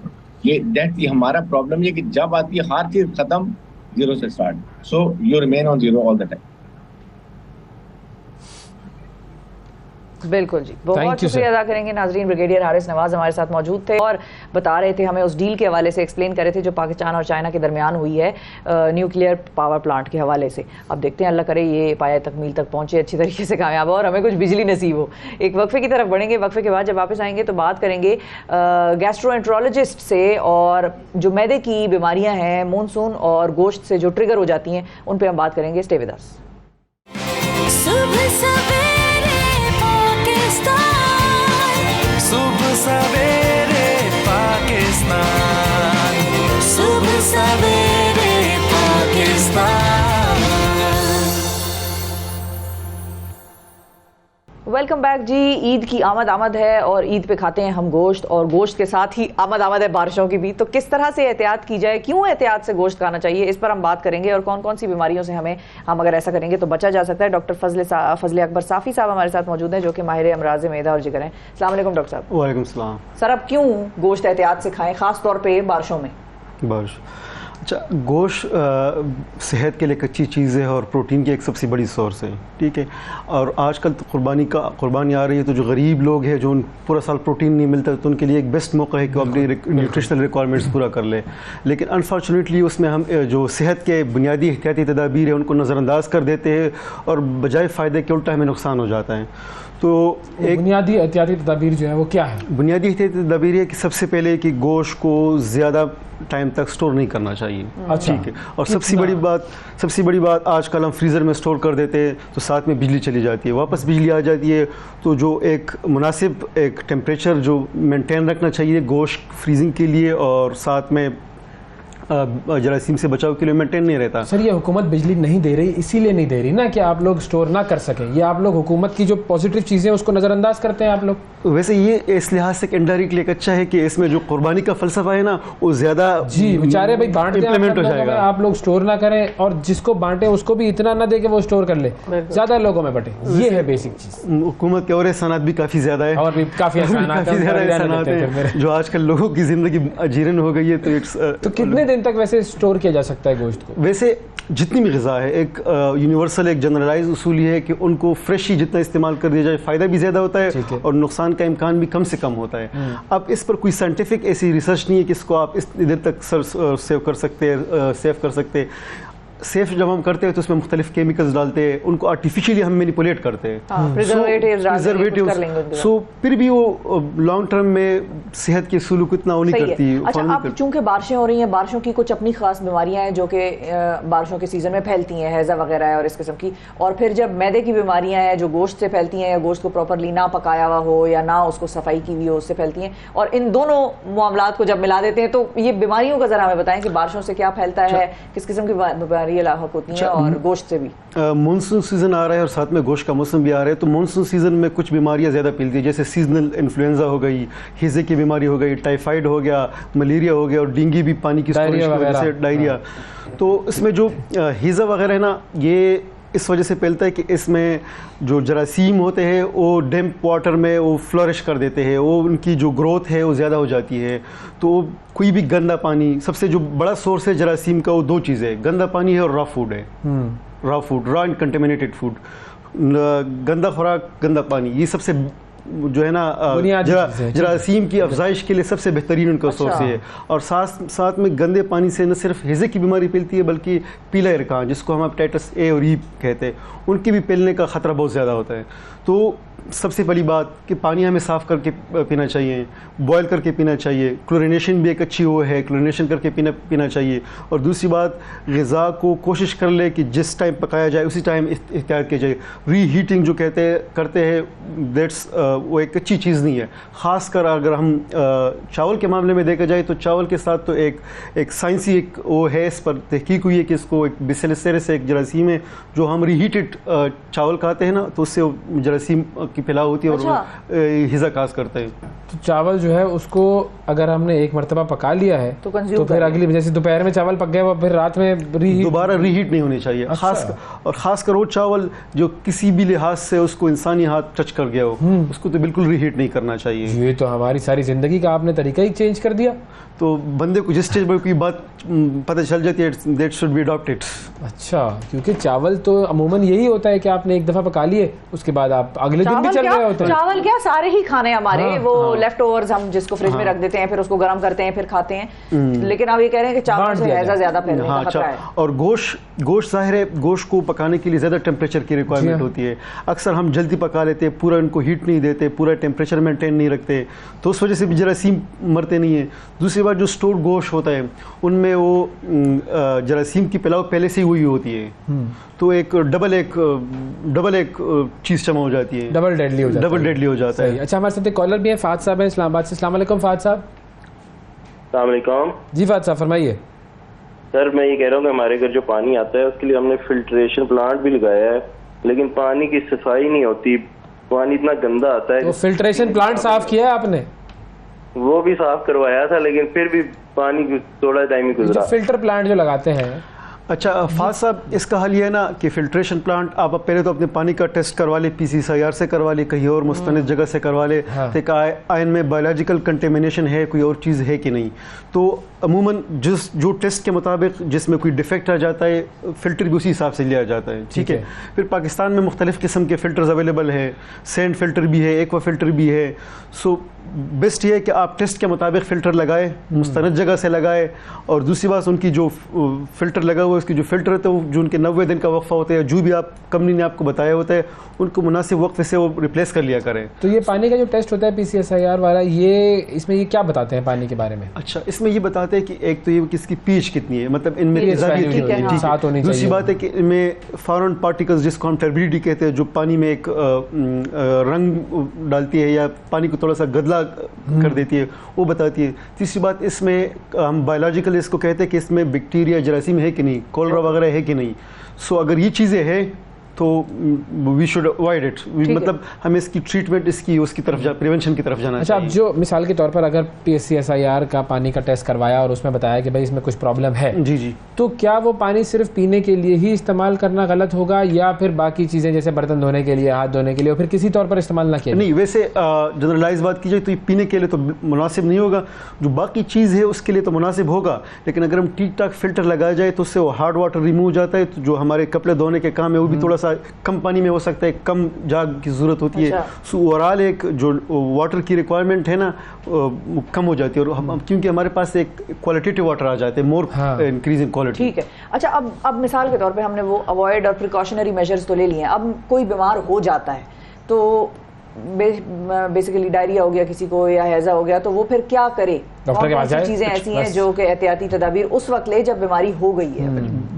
Speaker 11: ये दैट हमारा प्रॉब्लम है कि जब आती है हर चीज खत्म, जीरो से start, so you remain on zero all the time.
Speaker 12: बिल्कुल जी, बहुत शुक्रिया अदा करेंगे नाजरीन। ब्रिगेडियर हारिस नवाज हमारे साथ मौजूद थे और बता रहे थे, हमें उस डील के हवाले से एक्सप्लेन कर रहे थे जो पाकिस्तान और चाइना के दरमियान हुई है न्यूक्लियर पावर प्लांट के हवाले से। अब देखते हैं, अल्लाह करे ये पाया तकमील तक पहुंचे, अच्छी तरीके से कामयाब हो और हमें कुछ बिजली नसीब हो। एक वक्फे की तरफ बढ़ेंगे, वक्फे के बाद जब वापस आएंगे तो बात करेंगे गैस्ट्रोएंट्रोलॉजिस्ट से, और जो मैदे की बीमारियाँ हैं मानसून और गोश्त से जो ट्रिगर हो जाती हैं उन पर हम बात करेंगे। Stay with us.
Speaker 10: सुबह सवेरे पाकिस्तान, सुबह सवेरे पाकिस्तान।
Speaker 12: वेलकम बैक जी। ईद की आमद है और ईद पे खाते हैं हम गोश्त, और गोश्त के साथ ही आमद है बारिशों की भी। तो किस तरह से एहतियात की जाए, क्यों एहतियात से गोश्त खाना चाहिए, इस पर हम बात करेंगे, और कौन कौन सी बीमारियों से हम अगर ऐसा करेंगे तो बचा जा सकता है। डॉक्टर फजल अकबर साफ़ी साहब हमारे साथ मौजूद हैं, जो कि माहिर अमराज मैदा और जिगर हैं। अस्सलाम वालेकुम डॉक्टर साहब।
Speaker 13: वालेकुम सलाम।
Speaker 12: सर, अब क्यों गोश्त एहतियात से खाएं, खास तौर पर बारिशों में?
Speaker 13: बारिश, अच्छा, गोश्त सेहत के लिए एक अच्छी चीज़ है और प्रोटीन की एक सबसे बड़ी सोर्स है, ठीक है। और आजकल तो कुर्बानी आ रही है, तो जो गरीब लोग हैं, जो पूरा साल प्रोटीन नहीं मिलता, तो उनके लिए एक बेस्ट मौका है कि वो अपनी न्यूट्रिशनल रिक्वायरमेंट्स पूरा कर ले। लेकिन अनफॉर्चुनेटली उसमें हम जो सेहत के बुनियादी एहतियाती तदाबीर है उनको नज़रअंदाज कर देते हैं, और बजाय फ़ायदे के उल्टा हमें नुकसान हो जाता है। तो एक बुनियादी एहतियाती तदाबीर जो है वो क्या है? बुनियादी एहतियाती तदाबीर है कि सबसे पहले कि गोश्त को ज़्यादा टाइम तक स्टोर नहीं करना चाहिए, ठीक है। और सबसे बड़ी बात आजकल हम फ्रीज़र में स्टोर कर देते हैं, तो साथ में बिजली चली जाती है, वापस बिजली आ जाती है, तो जो एक मुनासिब एक टेम्परेचर जो मेंटेन रखना चाहिए गोश्त फ्रीजिंग के लिए, और साथ में जरासीम से बचाव के लिए मेंटेन नहीं रहता।
Speaker 2: सर, ये हुकूमत बिजली नहीं दे रही, इसीलिए नहीं दे रही ना कि आप लोग स्टोर ना कर सकें। ये आप लोग हुकूमत की जो पॉजिटिव चीज़ें उसको नज़रअंदाज करते हैं आप लोग।
Speaker 13: वैसे ये इस लिहाज से इनडायरेक्टली एक अच्छा है कि इसमें जो कुर्बानी का फलसफा है ना, वो ज़्यादा
Speaker 2: जी बेचारे भाई बांटते
Speaker 13: इम्प्लीमेंट हो जाएगा।
Speaker 2: आप लोग स्टोर ना करें, और जिसको बांटे उसको भी इतना ना दे कि वो स्टोर कर ले, ज़्यादा लोगों में बटे। ये है बेसिक चीज़।
Speaker 13: हुकूमत के और एहसानात भी काफ़ी ज़्यादा है, और भी काफ़ी एहसानात है जो आजकल लोगों की ज़िंदगी अजीरन हो गई है। तो
Speaker 2: कितने दिन तक वैसे स्टोर किया जा सकता है गोश्त को?
Speaker 13: वैसे जितनी भी ग़िज़ा है, एक यूनिवर्सल एक जनरलाइज उसूल ये है कि उनको फ्रेश ही जितना इस्तेमाल कर दिया जाए फ़ायदा भी ज़्यादा होता है और नुकसान का इम्कान भी कम से कम होता है। अब इस पर कोई साइंटिफिक ऐसी रिसर्च नहीं है कि इसको आप इस इधर तक सेव कर सकते हैं। सेफ जब हम करते हैं तो उसमें मुख्तलिफ केमिकल्स डालते हैं, उनको आर्टिफिशियली हम मैनिपुलेट करते हैं,
Speaker 12: प्रिजर्वेटिव्स।
Speaker 13: सो फिर भी वो लॉन्ग टर्म में सेहत के सलूक इतना वो नहीं करती।
Speaker 12: अच्छा, अब चूंकि बारिशें हो रही हैं, बारिशों की कुछ अपनी खास बीमारियां हैं जो कि बारिशों के सीजन में फैलती हैं, हैजा वगैरह है और इस किस्म की, और फिर जब मैदे की बीमारियां हैं जो गोश्त से फैलती हैं या गोश्त को प्रॉपरली ना पकाया हुआ हो या ना उसको सफाई की हुई हो उससे फैलती हैं, और इन दोनों मामलात को जब मिला देते हैं तो ये बीमारियों का जरा हमें बताएं कि बारिशों से क्या फैलता है, किस किस्म की बीमारी लाहक होती हैं, और गोश्त से भी।
Speaker 13: मानसून सीजन आ रहा है और साथ में गोश्त का मौसम भी आ रहा है, तो मानसून सीजन में कुछ बीमारियां ज़्यादा फैलती है, जैसे सीजनल इन्फ्लुएंजा हो गई, हिज़े की बीमारी हो गई, टाइफाइड हो गया, मलेरिया हो गया, और डेंगू भी पानी की स्टोरेज की वजह से, डायरिया। तो इसमें जो हिज़ा वगैरह है ना, ये इस वजह से फैलता है कि इसमें जो जरासीम होते हैं वो डैम्प वाटर में वो फ्लरिश कर देते हैं, वो उनकी जो ग्रोथ है वो ज़्यादा हो जाती है। तो कोई भी गंदा पानी, सबसे जो बड़ा सोर्स है जरासीम का वो दो चीज़ है, गंदा पानी है और रॉ फूड है। रॉ एंड कंटेमिनेटेड फूड, गंदा खुराक, गंदा पानी, ये सबसे जो है ना जरासीम की अफजाइश के लिए सबसे बेहतरीन उनका सोर्स है। और साथ में गंदे पानी से न सिर्फ हिज़े की बीमारी फैलती है बल्कि पीला इरकान, जिसको हम हेपेटाइटिस ए और ई कहते हैं, उनके भी फैलने का ख़तरा बहुत ज़्यादा होता है। तो सबसे पहली बात कि पानी हमें साफ़ करके पीना चाहिए, बॉयल करके पीना चाहिए, क्लोरिनेशन भी एक अच्छी वो है, क्लोरिनेशन करके पीना चाहिए। और दूसरी बात, ग़िज़ा को कोशिश कर ले कि जिस टाइम पकाया जाए उसी टाइम इख्तियार किया जाए। रीहीटिंग जो करते हैं दैट्स वो एक अच्छी चीज़ नहीं है। ख़ासकर अगर हम चावल के मामले में देखा जाए तो चावल के साथ तो एक साइंसी एक वो है, इस पर तहकीक हुई है कि इसको एक बेसिलस एक जरासीम है, जो हम रीहीटेड चावल खाते हैं ना तो उससे जरासीम की फैलाव होती है और हिज़ा काज करते हैं।
Speaker 2: तो चावल जो है उसको अगर हमने एक मरतबा पका लिया है तो फिर अगली, जैसे दोपहर में चावल पक गया वो फिर रात में
Speaker 13: दोबारा रीहीट नहीं होनी चाहिए। खासकर वो चावल जो किसी भी लिहाज से उसको इंसानी हाथ टच कर गया हो, उसको तो बिल्कुल रीहीट नहीं करना चाहिए।
Speaker 2: ये तो हमारी सारी जिंदगी का आपने तरीका ही चेंज कर दिया।
Speaker 13: तो बंदे को जिस स्टेज पर कोई बात पता चल जाती है दैट शुड बी अडॉप्टेड।
Speaker 2: अच्छा, क्योंकि चावल तो अमूमन यही होता है कि आपने एक दफ़ा पका लिए उसके बाद आप अगले दिन भी चल रहे होते हैं।
Speaker 12: चावल क्या सारे ही खाने हमारे वो लेफ्ट ओवर्स हम जिसको फ्रिज में रख देते हैं, फिर उसको गर्म करते हैं, फिर खाते हैं। लेकिन आप ये कह रहे हैं कि चावल से हैजा ज़्यादा फैलने का खतरा है।
Speaker 13: और गोश्त जाहिर है, गोश्त को पकाने के लिए ज़्यादा टेम्परेचर की रिक्वायरमेंट होती है। अक्सर हम जल्दी पका लेते हैं, पूरा इनको हीट नहीं देते, पूरा टेम्परेचर मेंटेन नहीं रखते, तो उस वजह से भी जरासीम मरते नहीं है। दूसरी बात, जो स्टोर गोश्त होता है उनमें वो जरासीम की फैलाव पहले से ही हुई होती है, तो एक डबल एक चीज़ जमा हो जाती है,
Speaker 2: डबल डेडली हो जाता है।
Speaker 13: अच्छा,
Speaker 2: हमारे साथ एक कॉलर भी है, फाद साहब है इस्लामाबाद से। अस्सलाम वालेकुम फाद साहब।
Speaker 14: अस्सलाम वालेकुम
Speaker 2: जी फाद साहब फरमाइए।
Speaker 14: सर मैं ये कह रहा हूँ कि हमारे घर जो पानी आता है उसके लिए हमने फिल्ट्रेशन प्लांट भी लगाया है, लेकिन पानी की सफाई नहीं होती, पानी इतना गंदा आता है।
Speaker 2: तो फिल्ट्रेशन प्लांट साफ किया है आपने?
Speaker 14: वो भी साफ करवाया था, लेकिन फिर भी पानी थोड़ा टाइम ही गुजरा।
Speaker 2: फिल्टर प्लांट जो लगाते हैं।
Speaker 13: अच्छा फाज साहब, इसका हल ये है ना कि फिल्ट्रेशन प्लांट आप पहले तो अपने पानी का टेस्ट करवा ले, PCCIR से करवा ले, कहीं और मुस्तनिद जगह से करवा ले, तो आयन में बायोलॉजिकल कंटेमिनेशन है, कोई और चीज़ है कि नहीं। तो अमूमन जो टेस्ट के मुताबिक जिसमें कोई डिफेक्ट आ जाता है, फ़िल्टर भी उसी हिसाब से लिया जाता है। ठीक है। फिर पाकिस्तान में मुख्तलिफ़ किस्म के फ़िल्टर्स अवेलेबल है, सैंड फ़िल्टर भी है, एक्वा फ़िल्टर भी है। सो बेस्ट ये है कि आप टेस्ट के मुताबिक फ़िल्टर लगाए, मुस्तनद जगह से लगाए। और दूसरी बात, उनकी जो फ़िल्टर लगा हुआ है उसकी जो फ़िल्टर है तो जो उनके 90 दिन का वक्फा होता है, जो भी आप कंपनी ने आपको बताया होता है, उनको मुनासिब वक्त से वो रिप्लेस कर लिया करें।
Speaker 2: तो ये पानी का जो टेस्ट होता है PCCIR वाला, ये इसमें ये क्या बताते हैं पानी के बारे में?
Speaker 13: अच्छा, इसमें ये बताते हैं कि एक तो ये किसकी पीएच कितनी है, मतलब इनमें दूसरी बात है कि इनमें फॉरेन पार्टिकल्स जिसको हम टर्बिडिटी कहते हैं, जो पानी में एक रंग डालती है या पानी को थोड़ा सा गदला कर देती है, वो बताती है। तीसरी बात, इसमें हम बायोलॉजिकल इसको कहते हैं कि इसमें बैक्टीरिया जरासीम है कि नहीं, कोलरा वगैरह है कि नहीं। सो अगर ये चीज़ें हैं तो वी शुड अवॉइड इट, मतलब हमें इसकी ट्रीटमेंट इसकी उसकी तरफ प्रिवेंशन की तरफ जाना
Speaker 2: चाहिए। अच्छा, अब जो मिसाल के तौर पर अगर PCCIR का पानी का टेस्ट करवाया और उसमें बताया कि भाई इसमें कुछ प्रॉब्लम है,
Speaker 13: जी, तो
Speaker 2: क्या वो पानी सिर्फ पीने के लिए ही इस्तेमाल करना गलत होगा या फिर बाकी चीज़ें जैसे बर्तन धोने के लिए, हाथ धोने के लिए, फिर किसी तौर पर इस्तेमाल ना किया?
Speaker 13: नहीं, वैसे जनरलाइज बात की जाए तो पीने के लिए तो मुनासिब नहीं होगा, जो बाकी चीज़ है उसके लिए तो मुनासिब होगा। लेकिन अगर हम ठीक ठाक फिल्टर लगाया जाए तो उससे वो हार्ड वाटर रिमूव हो जाता है, तो जो हमारे कपड़े धोने के काम है वो भी थोड़ा सा कम पानी में हो सकता है, कम जाग की ज़रूरत होती है। सो ओवरऑल एक जो वाटर की रिक्वायरमेंट है ना कम हो जाती है, और हम क्योंकि हमारे पास एक क्वालिटेटिव वाटर आ जाते हैं, मोर इंक्रीजिंग क्वालिटी।
Speaker 12: ठीक है। अच्छा, अब मिसाल के तौर पे हमने वो अवॉइड और प्रिकॉशनरी मेजर्स तो ले लिए हैं, अब कोई बीमार हो जाता है तो बेसिकली डायरिया हो गया किसी को या हैजा हो गया, तो वो फिर क्या करे?
Speaker 2: डॉक्टर के पास जाए।
Speaker 12: चीजें ऐसी हैं जो कि एहतियाती तदाबीर उस वक्त ले जब बीमारी हो गई है,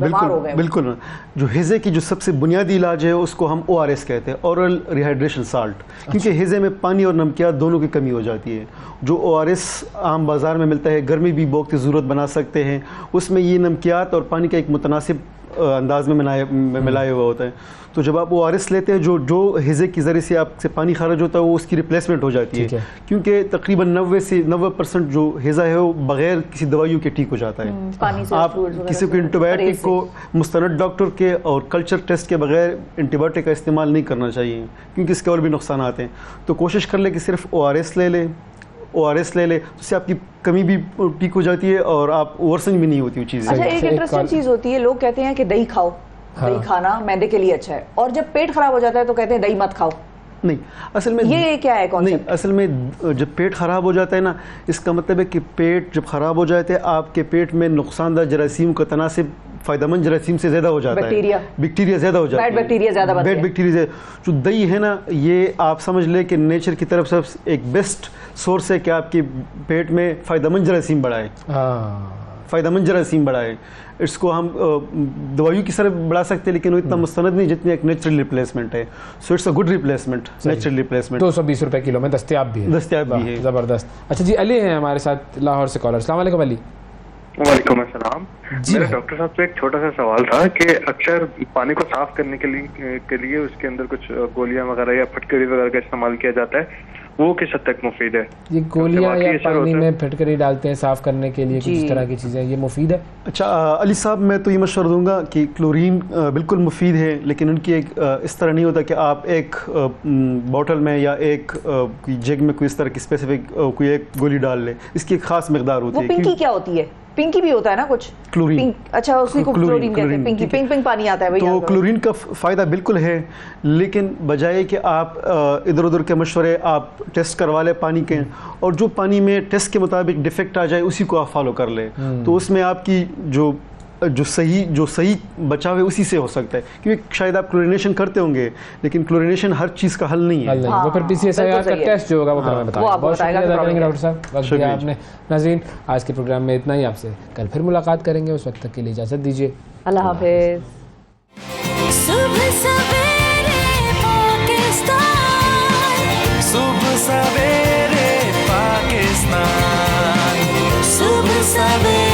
Speaker 12: बीमार हो गए।
Speaker 13: बिल्कुल। जो हेज़े की जो सबसे बुनियादी इलाज है उसको हम ORS कहते हैं, ओरल रिहाइड्रेशन साल्ट, क्योंकि हेज़े में पानी और नमकियात दोनों की कमी हो जाती है। जो ORS आम बाज़ार में मिलता है, घर में भी बहुत की ज़रूरत बना सकते हैं, उसमें ये नमकियात और पानी का एक मुतनासिब अंदाज में मिलाया हुआ होता है। तो जब आप ORS लेते हैं, जो हेज़े की ज़रिए से आपसे पानी खारिज होता है वो उसकी रिप्लेसमेंट हो जाती है, क्योंकि तकरीबन 90 से 90% जो हेज़ा है वो बग़ैर किसी दवाइयों के ठीक हो जाता है। आप किसी को एंटीबायोटिक को मुस्तनद डॉक्टर के और कल्चर टेस्ट के बगैर एंटीबायोटिक का इस्तेमाल नहीं करना चाहिए, क्योंकि इसके और भी नुकसान आते हैं। तो कोशिश कर ले कि सिर्फ ORS ले ले, उससे आपकी कमी भी ठीक हो जाती है और आप वर्सन भी नहीं होती वो चीज़।
Speaker 12: अच्छा, एक इंटरेस्टिंग चीज़ होती है, लोग कहते हैं कि दही खाओ, दही खाना मैदे के लिए अच्छा है, और जब पेट खराब हो जाता है तो कहते हैं दही मत खाओ।
Speaker 13: नहीं, असल में
Speaker 12: ये क्या है कॉन्सेप्ट?
Speaker 13: नहीं, असल में जब पेट ख़राब हो जाता है ना, इसका मतलब है कि पेट जब ख़राब हो जाते हैं, आपके पेट में नुकसानदा जरासीम का तनासिब फ़ायदेमंद जरासीम से ज़्यादा हो जाता है, बैक्टीरिया ज़्यादा हो जाता है,
Speaker 12: बैड बैक्टीरिया ज़्यादा बनते हैं।
Speaker 13: बैड बैक्टीरिया जो दही है ना, ये आप समझ ले कि नेचर की तरफ से एक बेस्ट सोर्स है कि आपके पेट में फ़ायदेमंद जरासीम बढ़ाए, फ़ायदेमंद जरासीम बढ़ाए। इसको हम दवाइयों की तरफ बढ़ा सकते हैं, लेकिन वो इतना मुस्तनद नहीं जितनी एक नेचुरल रिप्लेसमेंट है। So it's a good replacement, natural replacement.
Speaker 2: 220 रुपए किलो में दस्तयाब भी है। ज़बरदस्त। अच्छा जी, अली हैं हमारे साथ लाहौर से कॉलर। अस्सलाम वालेकुम अली।
Speaker 15: वालेकुम अस्सलाम। मेरा डॉक्टर साहब से एक छोटा सा सवाल था कि अक्सर पानी को साफ करने के लिए उसके अंदर कुछ गोलियां वगैरह या फटकरी वगैरह का इस्तेमाल किया जाता है, वो किस हद तक मुफीद है?
Speaker 2: ये गोलियां या पानी में फटकरी डालते हैं साफ करने के लिए, कुछ इस तरह की चीज़ें, ये मुफीद है? अच्छा
Speaker 13: अली साहब, मैं तो ये मशवरा दूंगा कि क्लोरीन बिल्कुल मुफीद है, लेकिन उनकी एक इस तरह नहीं होता कि आप एक बॉटल में या एक जग में कोई इस तरह की स्पेसिफिक कोई एक गोली डाल ले। इसकी एक खास मकदार होती है।
Speaker 12: पिंकी क्या होती है? पिंकी भी होता है ना कुछ?
Speaker 13: क्लोरीन।
Speaker 12: अच्छा, उसी को क्लोरीन कहते हैं। पिंकी पिंक पानी आता है भैया।
Speaker 13: तो क्लोरीन का फ़ायदा बिल्कुल है, लेकिन बजाय कि आप इधर उधर के मशवरे आप टेस्ट करवा लें पानी के, और जो पानी में टेस्ट के मुताबिक डिफेक्ट आ जाए उसी को आप फॉलो कर लें, तो उसमें आपकी जो सही बचाव है उसी से हो सकता है। क्योंकि शायद आप क्लोरिनेशन करते होंगे, लेकिन क्लोरिनेशन हर चीज़ का हल नहीं है।
Speaker 2: वो फिर PCSIR का टेस्ट जो होगा वो हमें बताएगा। बहुत शुक्रिया अदा करेंगे डॉक्टर साहब, वक्त दिया आपने। नाज़रीन, आज के प्रोग्राम में इतना ही। आपसे कल फिर मुलाकात करेंगे, उस वक्त तक के लिए इजाज़त दीजिए।
Speaker 12: अल्लाह हाफ़िज़।
Speaker 4: सुबह सवेरे पाकिस्तान,
Speaker 10: सुबह सवेरे पाकिस्तान, सुबह सवेरे